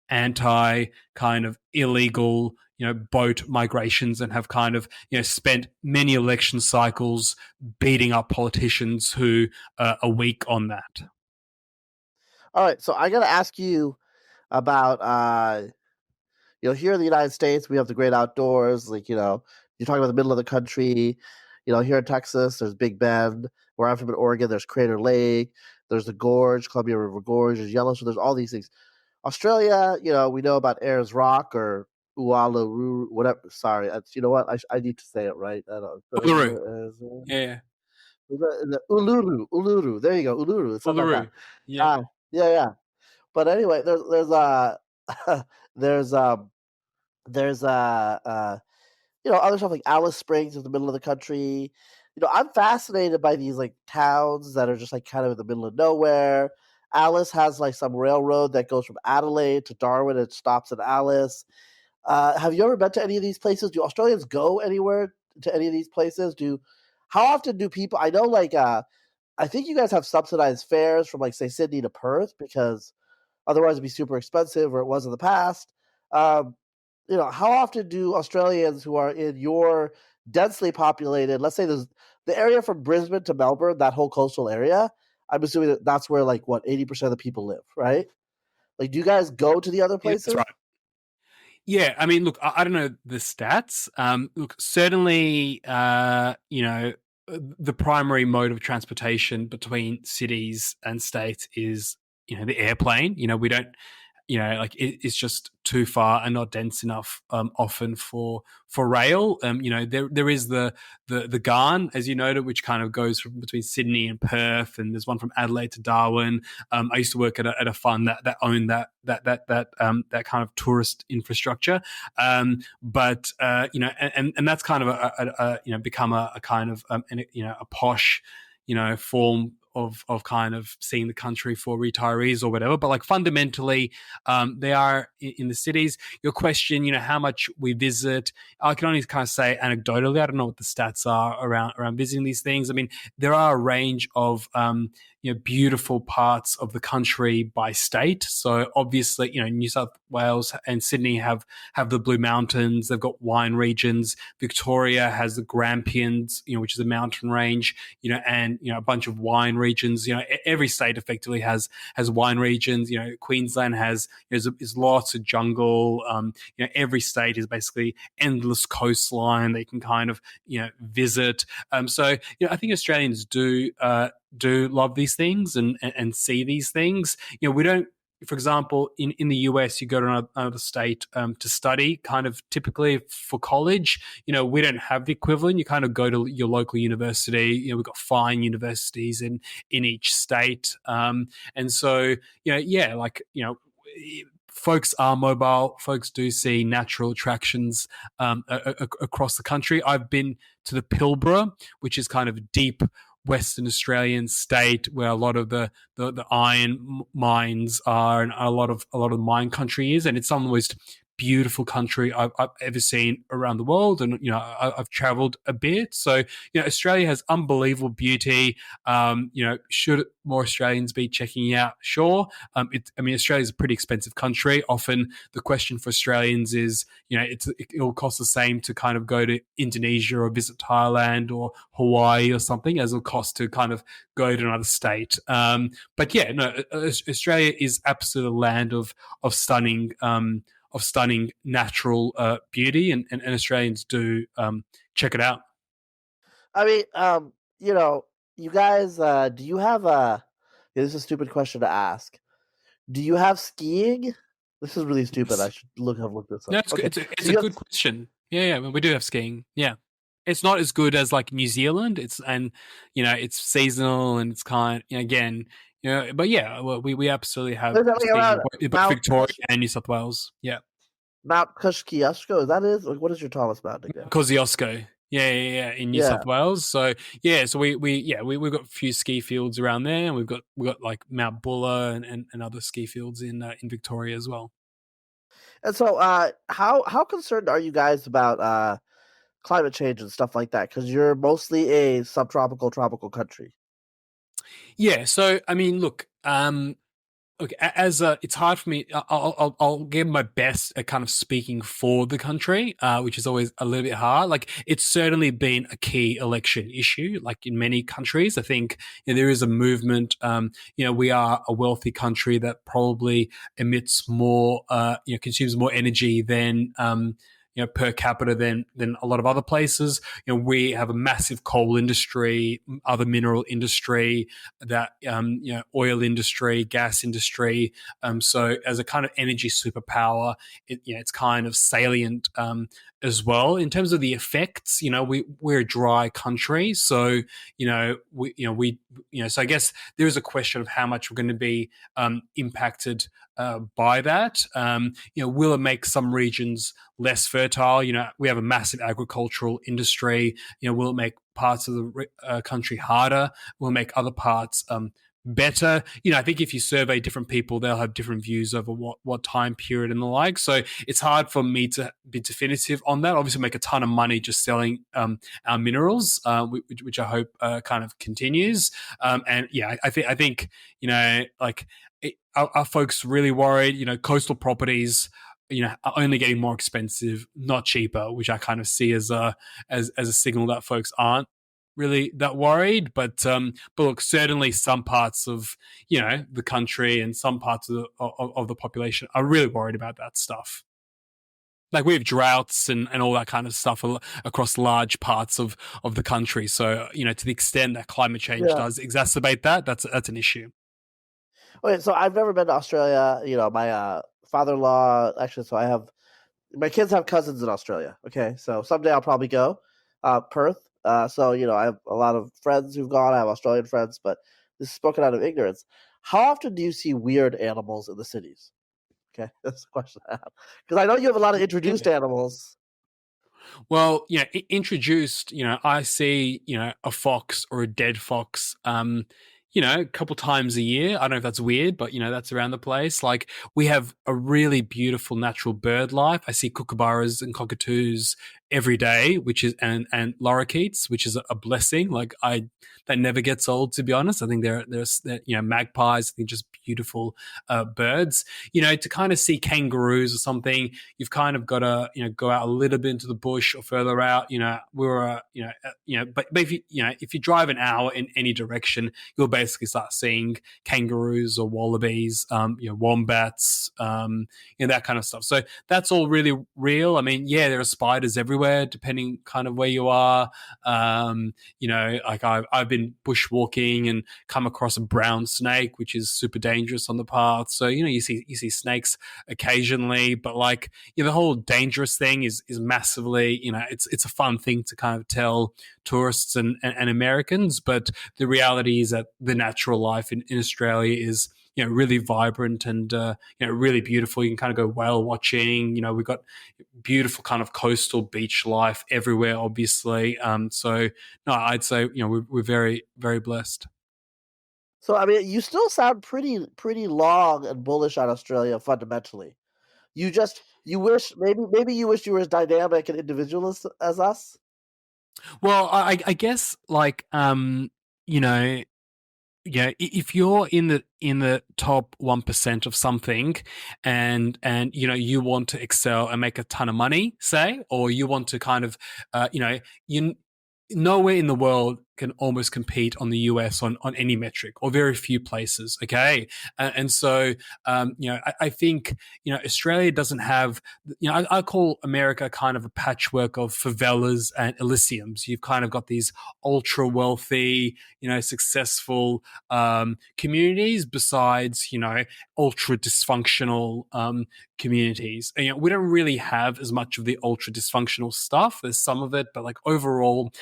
anti kind of illegal, you know, boat migrations, and have kind of, you know, spent many election cycles beating up politicians who are weak on that. All right, so I got to ask you about you know, here in the United States, we have the great outdoors. Like, you know, you're talking about the middle of the country. You know, here in Texas, there's Big Bend. Where I'm from in Oregon, there's Crater Lake. There's the Gorge, Columbia River Gorge. There's Yellowstone. There's all these things. Australia, you know, we know about Ayers Rock or Uluru, whatever. Sorry, you know what? I need to say it right. I don't. Uluru. Yeah. Uluru. There you go. Uluru. It's something like that. Yeah. Yeah. But anyway, there's you know, other stuff like Alice Springs in the middle of the country. You know, I'm fascinated by these like towns that are just like kind of in the middle of nowhere. Alice has like some railroad that goes from Adelaide to Darwin and stops at Alice. Have you ever been to any of these places? Do Australians go anywhere to any of these places? How often do people? I know, like, I think you guys have subsidized fares from like say Sydney to Perth, because otherwise it'd be super expensive, or it was in the past. You know, how often do Australians who are in your densely populated, let's say there's the area from Brisbane to Melbourne, that whole coastal area, I'm assuming that's where like what 80% of the people live, right? Like, do you guys go to the other places? Yeah, that's right. Yeah, I mean, look, I don't know the stats. Look, certainly, you know, the primary mode of transportation between cities and states is, you know, the airplane. You know, we don't, you know, like it's just too far and not dense enough often for rail. You know, there is the Garn, as you noted, which kind of goes from between Sydney and Perth, and there's one from Adelaide to Darwin. I used to work at a fund that owned that kind of tourist infrastructure. But you know, and that's kind of a you know, become a kind of you know, a posh, you know, form of kind of seeing the country for retirees or whatever. But like fundamentally, they are in the cities. Your question, you know, how much we visit, I can only kind of say anecdotally. I don't know what the stats are around visiting these things. I mean, there are a range of you know, beautiful parts of the country by state. So obviously, you know, New South Wales and Sydney have the Blue Mountains. They've got wine regions. Victoria has the Grampians, you know, which is a mountain range, you know, and, you know, a bunch of wine regions. You know, every state effectively has wine regions. You know, Queensland has, there's lots of jungle. You know, every state is basically endless coastline that you can kind of, you know, visit. So, you know, I think Australians do love these things and see these things. You know, we don't, for example, in the US, you go to another state to study, kind of typically for college. You know, we don't have the equivalent. You kind of go to your local university. You know, we've got fine universities in each state. And so, you know, yeah, like, you know, folks are mobile. Folks do see natural attractions across the country. I've been to the Pilbara, which is kind of deep Western Australian state where a lot of the iron mines are, and a lot of mine country is, and it's some of the most beautiful country I've ever seen around the world, and I've traveled a bit. So Australia has unbelievable beauty. Should more Australians be checking out? Sure. Australia is a pretty expensive country. Often the question for Australians is, it'll cost the same to kind of go to Indonesia or visit Thailand or Hawaii or something as it'll cost to kind of go to another state. But yeah, no, Australia is absolutely a land of stunning natural beauty, and Australians do check it out. I mean, you guys, do you have this is a stupid question to ask. Do you have skiing? This is really stupid. I should have looked this up. No, it's Okay. it's a good question. Yeah, we do have skiing. Yeah. It's not as good as like New Zealand. It's seasonal and it's kind again, but yeah, we absolutely have There's something skiing around in both Victoria and New South Wales. Yeah. Mount Kosciuszko, what is your tallest mountain again? Kosciuszko. Yeah, in New South Wales. So yeah, so we've got a few ski fields around there, and we've got like Mount Buller and other ski fields in Victoria as well. And so, how concerned are you guys about climate change and stuff like that? Because you're mostly a subtropical, tropical country. Yeah. So I mean, look. Okay, it's hard for me. I'll give my best at kind of speaking for the country, which is always a little bit hard. Like, it's certainly been a key election issue. Like in many countries, I think there is a movement. We are a wealthy country that probably emits more, consumes more energy than per capita than a lot of other places. We have a massive coal industry, other mineral industry, that oil industry, gas industry. So as a kind of energy superpower, it's kind of salient as well in terms of the effects. We're a dry country, so so I guess there is a question of how much we're going to be impacted by that. Will it make some regions less fertile? We have a massive agricultural industry. Will it make parts of the country harder? Will it make other parts better? I think if you survey different people, they'll have different views over what time period and the like. So it's hard for me to be definitive on that. Obviously, make a ton of money just selling our minerals, which I hope kind of continues. And yeah, I think are folks really worried? Coastal properties, are only getting more expensive, not cheaper, which I kind of see as a signal that folks aren't really that worried. But look, certainly some parts of the country and some parts of the population are really worried about that stuff. Like, we have droughts and all that kind of stuff across large parts of the country. So to the extent that climate change does exacerbate that, that's an issue. Okay, so I've never been to Australia. My father-in-law, actually, so my kids have cousins in Australia. Okay, so someday I'll probably go. Perth. So I have a lot of friends who've gone. I have Australian friends, but this is spoken out of ignorance. How often do you see weird animals in the cities? Okay, that's the question I have. Because I know you have a lot of introduced animals. Well, introduced, I see, a fox or a dead fox, a couple times a year. I don't know if that's weird, but that's around the place. Like, we have a really beautiful natural bird life. I see kookaburras and cockatoos every day, which is and lorikeets, which is a blessing. Like, that never gets old, to be honest. I think they're magpies. I think just beautiful birds. To kind of see kangaroos or something, you've kind of got to go out a little bit into the bush or further out. But if you drive an hour in any direction, you'll basically start seeing kangaroos or wallabies, wombats, that kind of stuff. So that's all really real. I mean, yeah, there are spiders everywhere, depending kind of where you are. Like I've been bushwalking and come across a brown snake, which is super dangerous on the path. So you see snakes occasionally, but like the whole dangerous thing is massively. It's a fun thing to kind of tell tourists and Americans, but the reality is that the natural life in Australia is really vibrant and really beautiful. You can kind of go whale watching. We've got beautiful kind of coastal beach life everywhere, obviously. So no, I'd say we're very, very blessed. So I mean, you still sound pretty long and bullish on Australia fundamentally. you wish maybe you wish you were as dynamic and individualist as us. Well, I guess like you know, yeah, if you're in the top 1% of something, and you know you want to excel and make a ton of money, say, or you want to kind of you nowhere in the world can almost compete on the US on any metric, or very few places. Okay, and so I think Australia doesn't have. I call America kind of a patchwork of favelas and Elysiums. You've kind of got these ultra wealthy, successful communities, besides ultra dysfunctional communities. And, we don't really have as much of the ultra dysfunctional stuff. There's some of it, but like overall.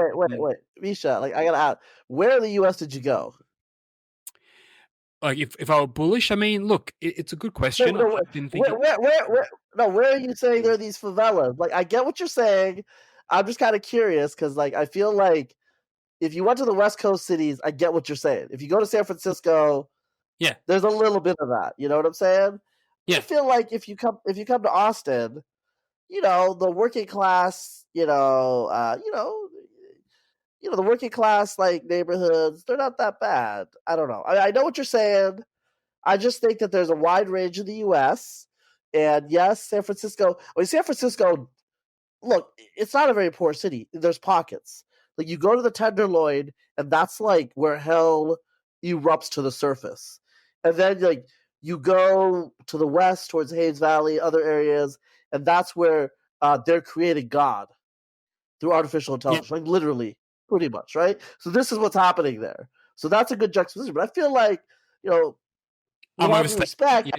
Wait, Misha, like I gotta ask, where in the U.S. did you go? Like if I were bullish, I mean, look, it's a good question. No, I've been thinking. Where are you saying there are these favelas? Like I get what you're saying. I'm just kind of curious because like I feel like if you went to the West Coast cities, I get what you're saying. If you go to San Francisco, yeah, there's a little bit of that. You know what I'm saying? Yeah. I feel like if you come to Austin, the working class, the working class like neighborhoods, they're not that bad. I don't know. I know what you're saying. I just think that there's a wide range in the U.S. And yes, San Francisco. San Francisco, look, it's not a very poor city. There's pockets. Like you go to the Tenderloin, and that's like where hell erupts to the surface. And then like you go to the west towards Hayes Valley, other areas, and that's where they're creating God through artificial intelligence, like literally, pretty much, right? So this is what's happening there. So that's a good juxtaposition. But I feel like, I'm overstating. Respect.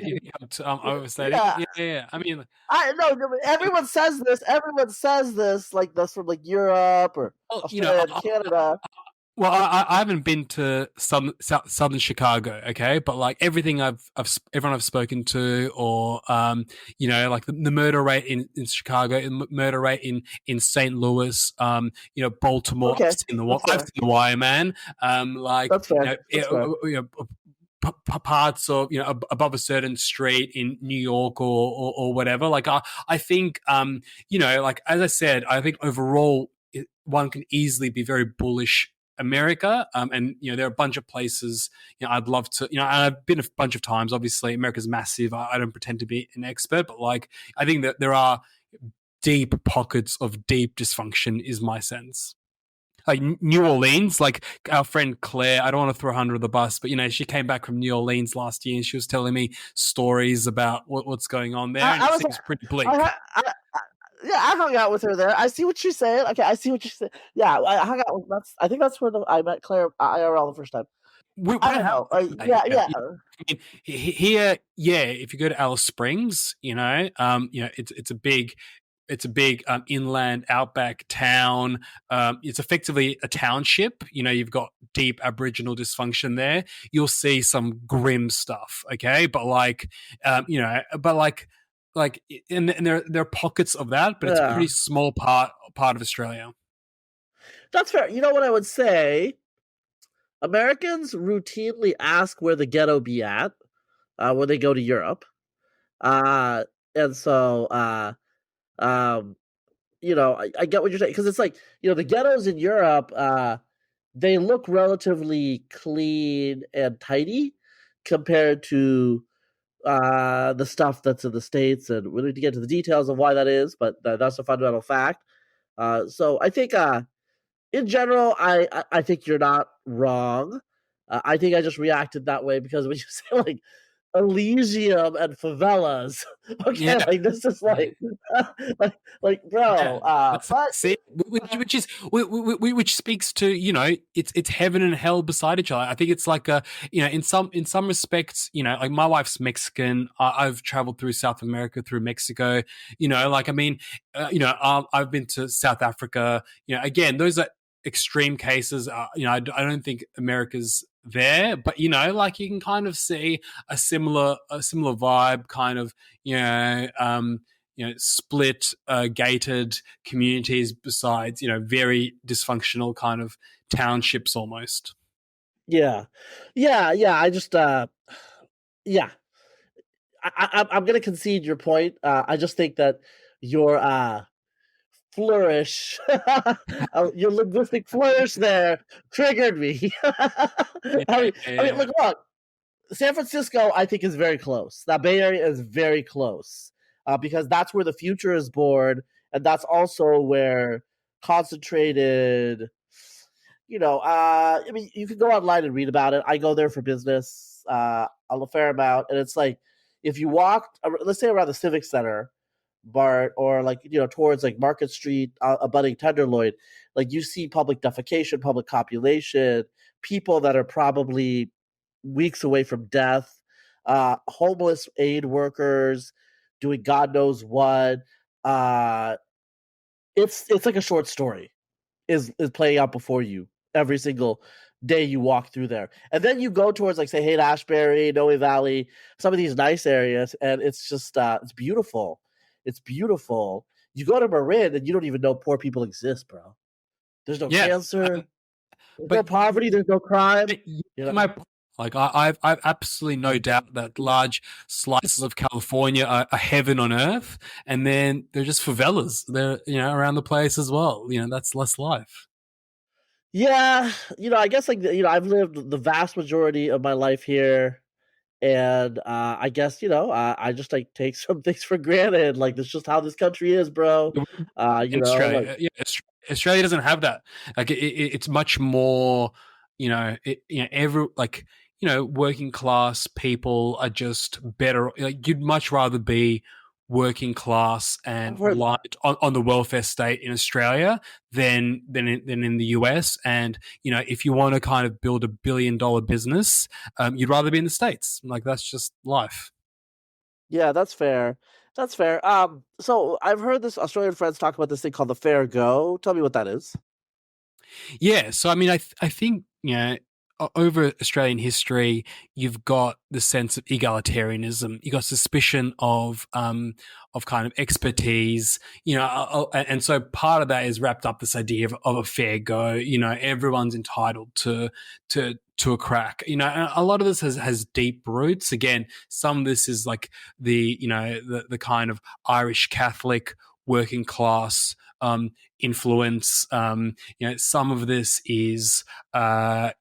I'm overstating. Yeah. I mean, I know everyone says this. Everyone says this, like that's from like Europe or Australia, Canada. Well, I haven't been to southern Chicago, okay, but like everything everyone I've spoken to, or like the murder rate in Chicago, murder rate in St. Louis, Baltimore. Okay. I've seen the Wire, man. That's fair. Parts of above a certain street in New York or whatever. Like I think like as I said, I think overall one can easily be very bullish America, and there are a bunch of places I'd love to, and I've been a bunch of times. Obviously, America's massive. I don't pretend to be an expert, but like I think that there are deep pockets of deep dysfunction, is my sense. Like New Orleans, like our friend Claire, I don't want to throw her under the bus, but she came back from New Orleans last year and she was telling me stories about what's going on there, and it seems pretty bleak. I hung out with her there. I see what she's saying. Okay, I see what you're saying. Yeah, I hung out with. I think that's where I met Claire IRL the first time. I don't know. Yeah. I mean, here, if you go to Alice Springs, it's a big inland outback town. It's effectively a township. You've got deep Aboriginal dysfunction there. You'll see some grim stuff. Okay, but and there are pockets of that, but it's a pretty small part of Australia. That's fair. You know what I would say? Americans routinely ask where the ghetto be at when they go to Europe, and so I get what you're saying, because it's like the ghettos in Europe, they look relatively clean and tidy compared to the stuff that's in the States, and we need to get to the details of why that is, but that's a fundamental fact. So I think in general, I think you're not wrong. I think I just reacted that way because when you say like Elysium and favelas, okay, like this is like bro, but see, which speaks to it's heaven and hell beside each other. I think it's like in some respects, like my wife's Mexican. I've traveled through South America, through Mexico. I've been to South Africa. Again, those are extreme cases. I don't think America's there, but like you can kind of see a similar vibe, kind of split gated communities besides very dysfunctional kind of townships almost. Yeah. I just I'm going to concede your point. I just think that your flourish, your linguistic flourish there triggered me. Yeah, I mean, yeah. look, San Francisco, I think, is very close. That Bay Area is very close because that's where the future is born, and that's also where concentrated. I mean, you can go online and read about it. I go there for business a fair amount, and it's like if you walked, let's say around the Civic Center, Bart, or like towards like Market Street, abutting Tenderloin, like you see public defecation, public copulation, people that are probably weeks away from death, homeless aid workers doing God knows what. Uh, it's like a short story is playing out before you every single day you walk through there. And then you go towards like say Haight Ashbury, Noe Valley, some of these nice areas, and it's just it's beautiful. It's beautiful. You go to Marin and you don't even know poor people exist, bro. There's no Yeah, cancer, there's no but poverty, there's no crime. like I've absolutely no doubt that large slices of California are heaven on earth, and then they're just favelas. They're around the place as well. That's less life. Yeah, I guess like I've lived the vast majority of my life here, and I guess I just like take some things for granted. Like that's just how this country is, bro. In Like Australia, yeah, Australia doesn't have that. Like it's much more. Working class people are just better. Like you'd much rather be working class and I've heard reliant on the welfare state in Australia than in the US. And if you want to kind of build $1 billion business, you'd rather be in the States. Like that's just life. Yeah, that's fair. That's fair. So I've heard this Australian friends talk about this thing called the fair go. Tell me what that is. Yeah, so I mean, I think over Australian history, you've got the sense of egalitarianism. You got suspicion of kind of expertise, and so part of that is wrapped up this idea of a fair go. Everyone's entitled to a crack. And a lot of this has deep roots. Again, some of this is like the kind of Irish Catholic working class influence. Some of this is, but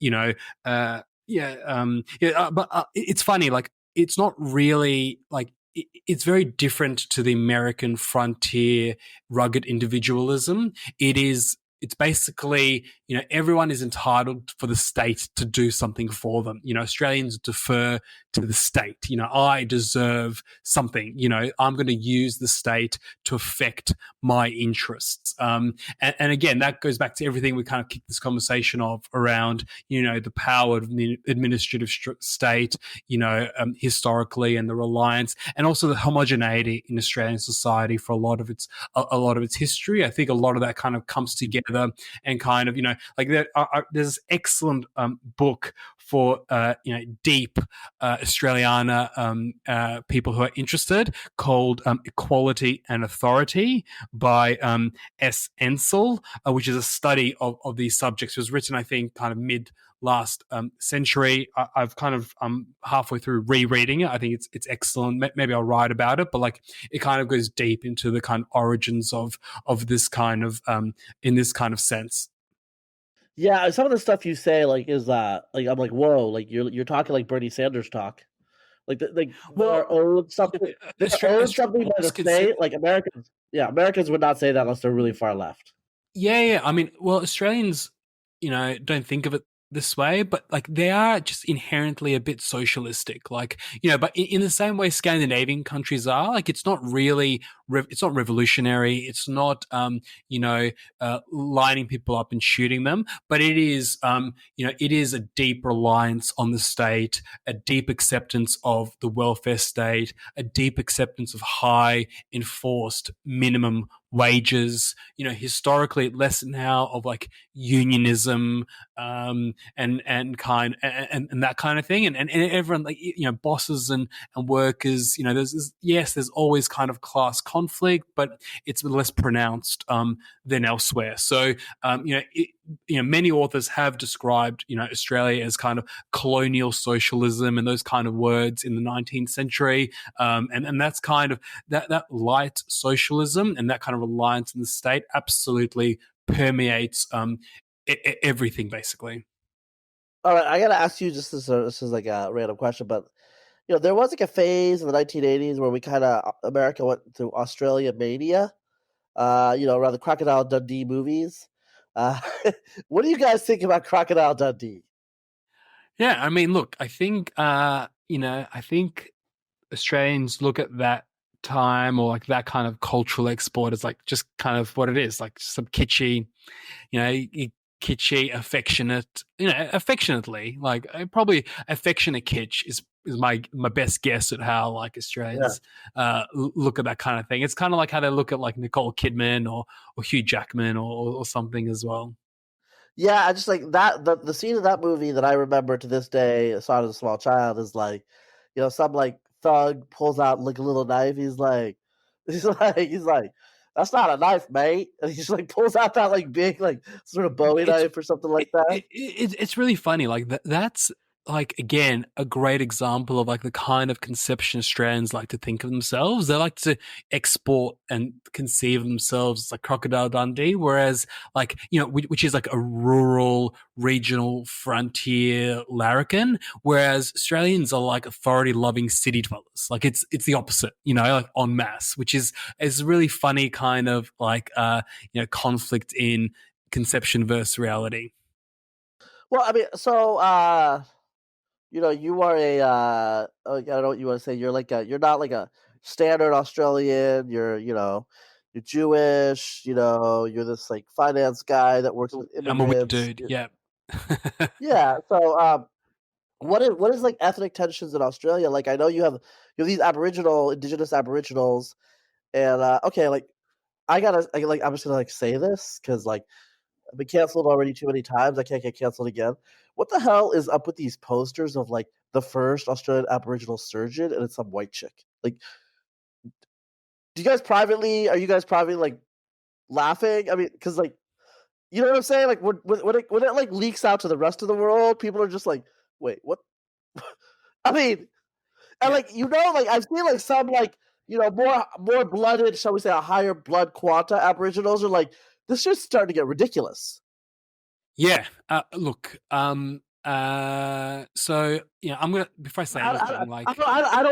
it's funny. Like, it's not really like it's very different to the American frontier rugged individualism. It's basically, everyone is entitled for the state to do something for them. Australians defer to the state. I deserve something. I'm going to use the state to affect my interests. And again, that goes back to everything we kind of kicked this conversation off around, the power of the administrative state, historically, and the reliance, and also the homogeneity in Australian society for a lot of its history. I think a lot of that kind of comes together and kind of, like there's this excellent book for, deep Australiana people who are interested called Equality and Authority by S. Ensel, which is a study of these subjects. It was written, I think, kind of mid last century. I've kind of halfway through rereading it. I think it's excellent. Maybe I'll write about it, but like it kind of goes deep into the kind of origins of this kind of in this kind of sense. Yeah, some of the stuff you say like is like I'm like whoa, like you're talking like Bernie Sanders talk. They're owned something. They're owned something by the state. Like Americans would not say that unless they're really far left. Yeah. I mean, well, Australians, don't think of it this way, but like they are just inherently a bit socialistic. Like, but in the same way Scandinavian countries are, like it's not really, it's not revolutionary. It's not, lining people up and shooting them, but it is, it is a deep reliance on the state, a deep acceptance of the welfare state, a deep acceptance of high enforced minimum wages, historically less now of like unionism, and that kind of thing. And everyone, like, bosses and workers, there's always kind of class conflict, but it's less pronounced than elsewhere. So, many authors have described, Australia as kind of colonial socialism and those kind of words in the 19th century. And that's kind of that light socialism and that kind of reliance on the state absolutely permeates everything, basically. All right, I gotta ask you, just this is like a random question, but there was like a phase in the 1980s where America went through Australia mania, around the Crocodile Dundee movies. What do you guys think about Crocodile Dundee? Yeah, I mean, look, I think I think Australians look at that time or like that kind of cultural export as like just kind of what it is, like some kitschy, kitschy, affectionately, like probably affectionate kitsch is my best guess at how like Australians look at that kind of thing. It's kind of like how they look at like Nicole Kidman or Hugh Jackman or something as well. Yeah, I just like that the scene of that movie that I remember to this day, I saw it as a small child, is like, some like thug pulls out like a little knife. He's like, that's not a knife, mate. And he just like pulls out that like big like sort of Bowie knife or something like that. It's really funny. Like that's like, again, a great example of like the kind of conception Australians like to think of themselves. They like to export and conceive of themselves as like Crocodile Dundee, whereas like, which is like a rural, regional frontier larrikin, whereas Australians are like authority-loving city dwellers. Like it's the opposite, like en masse, which is really funny kind of like, conflict in conception versus reality. Well, I mean, so you are I don't know what you want to say. You're not like a standard Australian. You're Jewish. You're this like finance guy that works with immigrants. I'm a weird dude. Yeah. Yeah. So, what is like ethnic tensions in Australia? Like, I know you have these indigenous Aboriginals, and okay, like I'm just gonna like say this because like I've been canceled already too many times. I can't get canceled again. What the hell is up with these posters of like the first Australian Aboriginal surgeon and it's some white chick? Like, are you guys privately like laughing? I mean, because like, you know what I'm saying? Like when it like leaks out to the rest of the world, people are just like, wait, what? I mean, and like like I've seen like some like more blooded, shall we say, a higher blood quanta Aboriginals are like, this shit's starting to get ridiculous. Yeah. Look. So I'm gonna, before I say anything, like I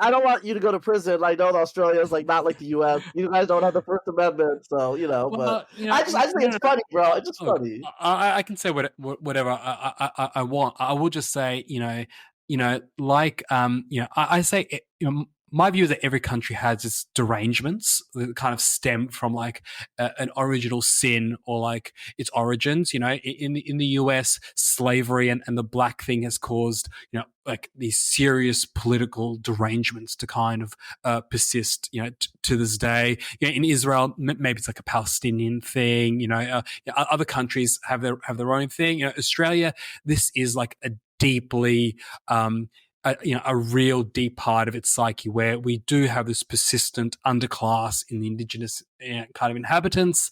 don't want you to go to prison. I know that Australia is like not like the U.S. You guys don't have the First Amendment, so well, but I just think it's funny, bro. It's just funny. I can say whatever I want. I will just say, like I say, my view is that every country has its derangements that kind of stem from like an original sin or like its origins. In the US, slavery and the black thing has caused like these serious political derangements to kind of persist to this day. In Israel, maybe it's like a Palestinian thing. Other countries have their own thing. Australia, this is like a deeply a real deep part of its psyche where we do have this persistent underclass in the indigenous kind of inhabitants.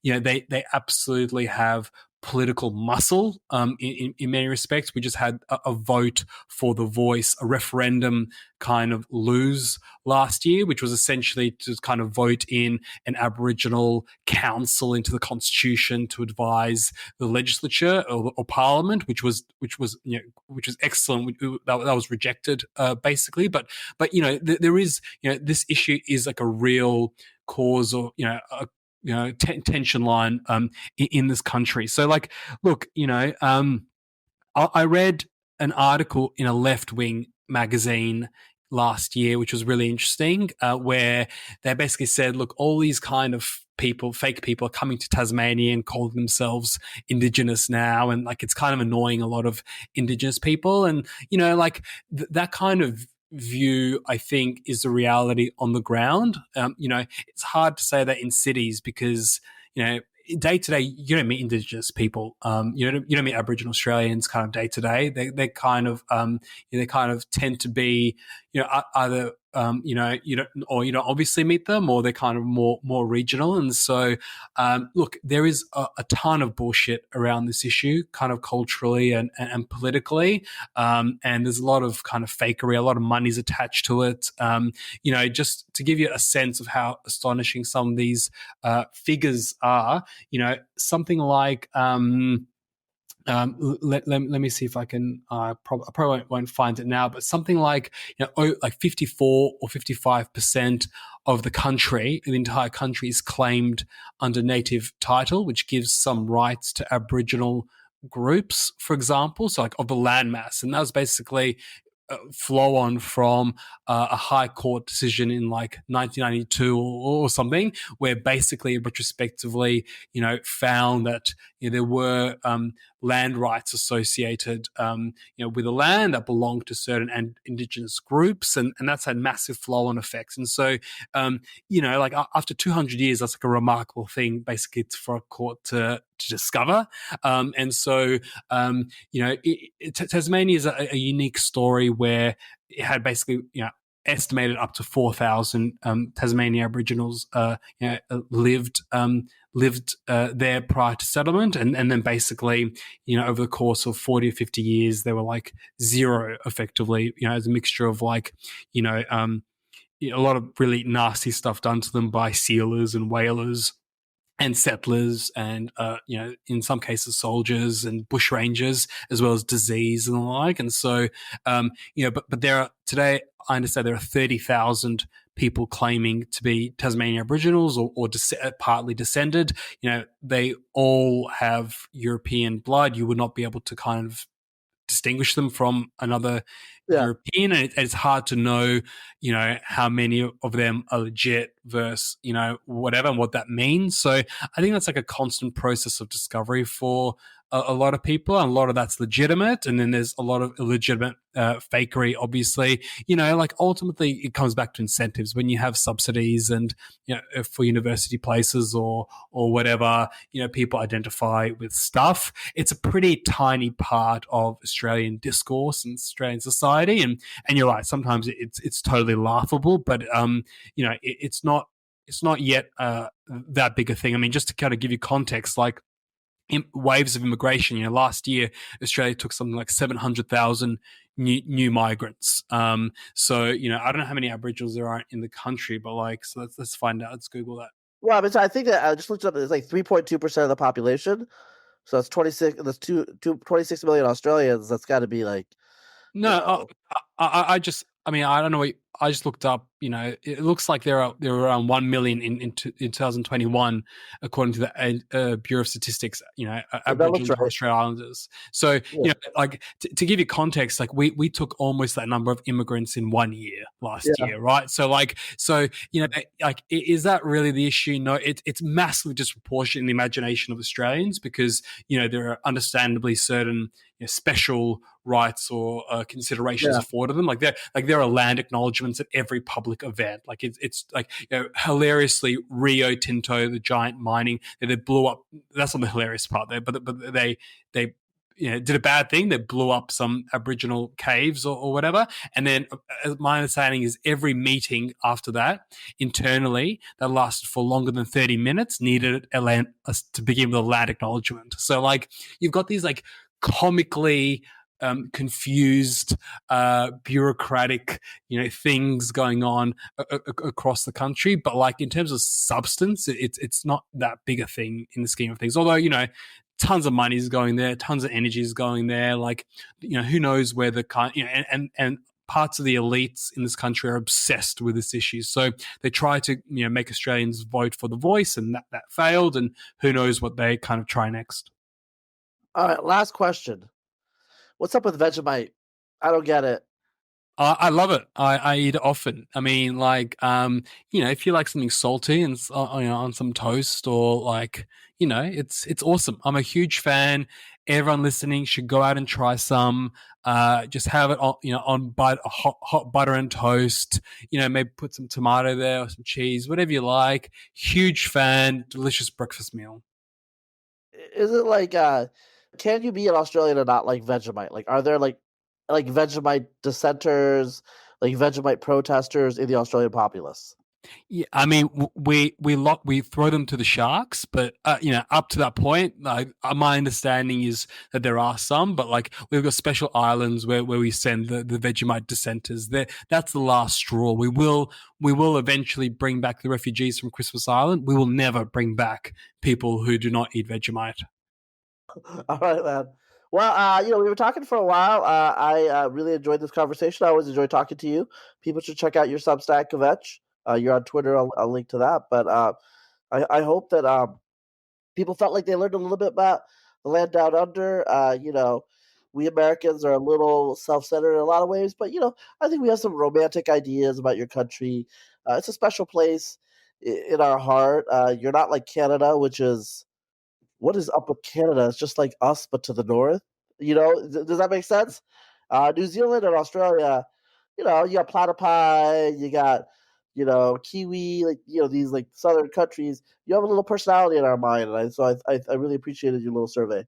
They absolutely have political muscle in many respects. We just had a vote for the voice, a referendum kind of lose last year, which was essentially to kind of vote in an Aboriginal council into the constitution to advise the legislature or parliament, which was excellent. That was rejected basically, but there is this issue is like a real cause or tension line in this country. So like, look, I read an article in a left-wing magazine last year, which was really interesting, where they basically said, look, all these kind of people, fake people, are coming to Tasmania and calling themselves Indigenous now, and like it's kind of annoying a lot of Indigenous people, and like that kind of view, I think, is the reality on the ground. It's hard to say that in cities because day to day you don't meet Indigenous people. You don't meet Aboriginal Australians kind of day to day. They kind of tend to be either you don't obviously meet them, or they're kind of more regional. And so, look, there is a ton of bullshit around this issue, kind of culturally and politically, and there's a lot of kind of fakery, a lot of money's attached to it. Just to give you a sense of how astonishing some of these figures are, something like. Let me see if I can. I probably won't find it now, but something like like 54 or 55% of the entire country is claimed under native title, which gives some rights to Aboriginal groups, for example. So like of the landmass, and that was basically flow on from a high court decision in like 1992 or something, where basically retrospectively, found that there were land rights associated, with the land that belonged to certain indigenous groups, and that's had massive flow-on effects. And so, like after 200 years, that's like a remarkable thing, basically, for a court to discover. And so, Tasmania is a unique story where it had basically, estimated up to 4,000 Tasmanian Aboriginals lived there prior to settlement, and then basically, over the course of 40 or 50 years, there were like zero, effectively, as a mixture of like, a lot of really nasty stuff done to them by sealers and whalers and settlers, and in some cases soldiers and bushrangers, as well as disease and the like. And so, but there are today, I understand there are 30,000 people claiming to be Tasmanian Aboriginals or partly descended. They all have European blood. You would not be able to kind of distinguish them from another European, and it's hard to know, how many of them are legit versus, whatever, and what that means. So I think that's like a constant process of discovery for a lot of people, and a lot of that's legitimate, and then there's a lot of illegitimate fakery, obviously. Like ultimately it comes back to incentives. When you have subsidies and for university places or whatever, people identify with stuff, it's a pretty tiny part of Australian discourse and Australian society, and you're right, sometimes it's totally laughable, but it's not yet that big a thing. I mean, just to kind of give you context, like waves of immigration. Last year Australia took something like 700,000 new migrants. So I don't know how many Aboriginals there are in the country, but like, so let's find out. Let's Google that. Well, I mean, so I think that I just looked up. It's like 3.2% of the population. So that's 26. That's 26 million Australians. That's got to be like. No, I don't know. I just looked up. It looks like there were around 1 million in 2021, according to the Bureau of Statistics. Aboriginal and Torres Strait Islanders. So like to give you context, like we took almost that number of immigrants in 1 year last year, right? So like is that really the issue? No, it's massively disproportionate in the imagination of Australians, because there are understandably certain special rights or considerations afforded them. Like there are land acknowledgements at every public event. Like it's like hilariously Rio Tinto, the giant mining, they blew up. That's not the hilarious part there, but they did a bad thing. They blew up some Aboriginal caves or whatever. And then my understanding is every meeting after that internally that lasted for longer than 30 minutes needed to begin with a land acknowledgement. So like you've got these like comically confused, bureaucratic, things going on across the country. But like in terms of substance, it's not that big a thing in the scheme of things. Although, tons of money is going there, tons of energy is going there. Like, who knows where the kind, and parts of the elites in this country are obsessed with this issue. So they try to, make Australians vote for the Voice, and that failed. And who knows what they kind of try next. All right, last question. What's up with Vegemite? I don't get it. I love it. I eat it often. I mean, like, if you like something salty and on some toast, or like, it's awesome. I'm a huge fan. Everyone listening should go out and try some. Just have it on, on hot butter and toast. Maybe put some tomato there or some cheese, whatever you like. Huge fan. Delicious breakfast meal. Is it like can you be an Australian and not like Vegemite? Like, are there like Vegemite dissenters? like Vegemite protesters in the Australian populace. Yeah, I mean, we throw them to the sharks, but up to that point, my understanding is that there are some, but like we've got special islands where we send the Vegemite dissenters. That's the last straw. We will eventually bring back the refugees from Christmas Island. We will never bring back people who do not eat Vegemite. All right, man. Well, we were talking for a while. I really enjoyed this conversation. I always enjoy talking to you. People should check out your Substack, Kvetch. You're on Twitter. I'll link to that. But I hope that people felt like they learned a little bit about the land down under. We Americans are a little self-centered in a lot of ways, but I think we have some romantic ideas about your country. It's a special place in our heart. You're not like Canada, which is what is up with Canada? It's just like us, but to the north. Does that make sense? New Zealand and Australia, you got platypi, you got, Kiwi, like, these like southern countries. You have a little personality in our mind, and I really appreciated your little survey.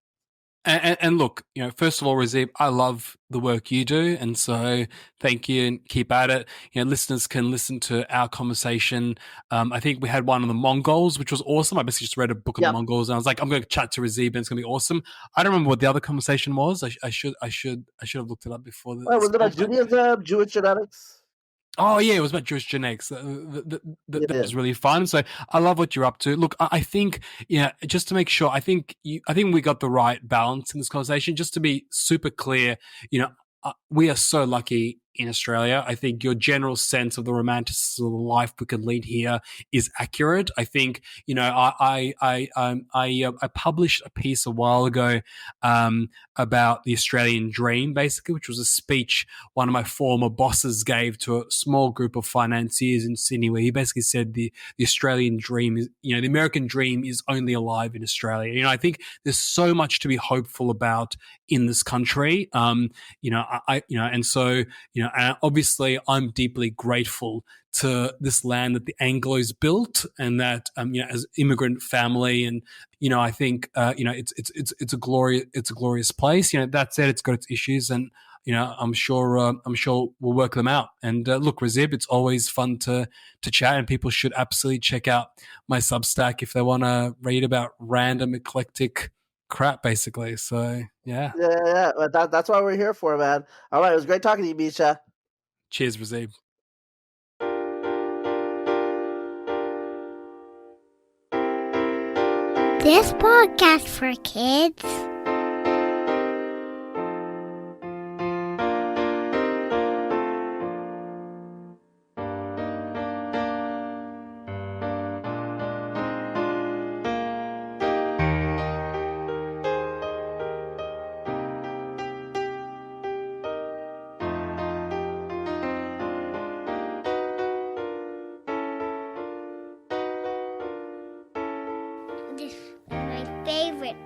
And look, first of all, Razib, I love the work you do, and so thank you and keep at it. Listeners can listen to our conversation. I think we had one on the Mongols, which was awesome. I basically just read a book on the Mongols, and I was like, I'm going to chat to Razib, and it's going to be awesome. I don't remember what the other conversation was. I should have looked it up before. Was it about Judaism, Jewish genetics? Oh yeah, it was about Jewish genetics. That was really fun. So I love what you're up to. Look, I think just to make sure, I think we got the right balance in this conversation. Just to be super clear, we are so lucky in Australia. I think your general sense of the romanticism of the life we could lead here is accurate. I think I published a piece a while ago about the Australian dream, basically, which was a speech one of my former bosses gave to a small group of financiers in Sydney, where he basically said the Australian dream is, the American dream is only alive in Australia. I think there's so much to be hopeful about in this country. And obviously I'm deeply grateful to this land that the Anglos built, and that as immigrant family, and I think it's a glorious place. That said, it's got its issues, and I'm sure we'll work them out. And look, Razib, it's always fun to chat, and people should absolutely check out my Substack if they want to read about random eclectic crap, basically. So yeah. That's what we're here for, man. All right, it was great talking to you, Misha. Cheers, Razib. This podcast for kids. This is my favorite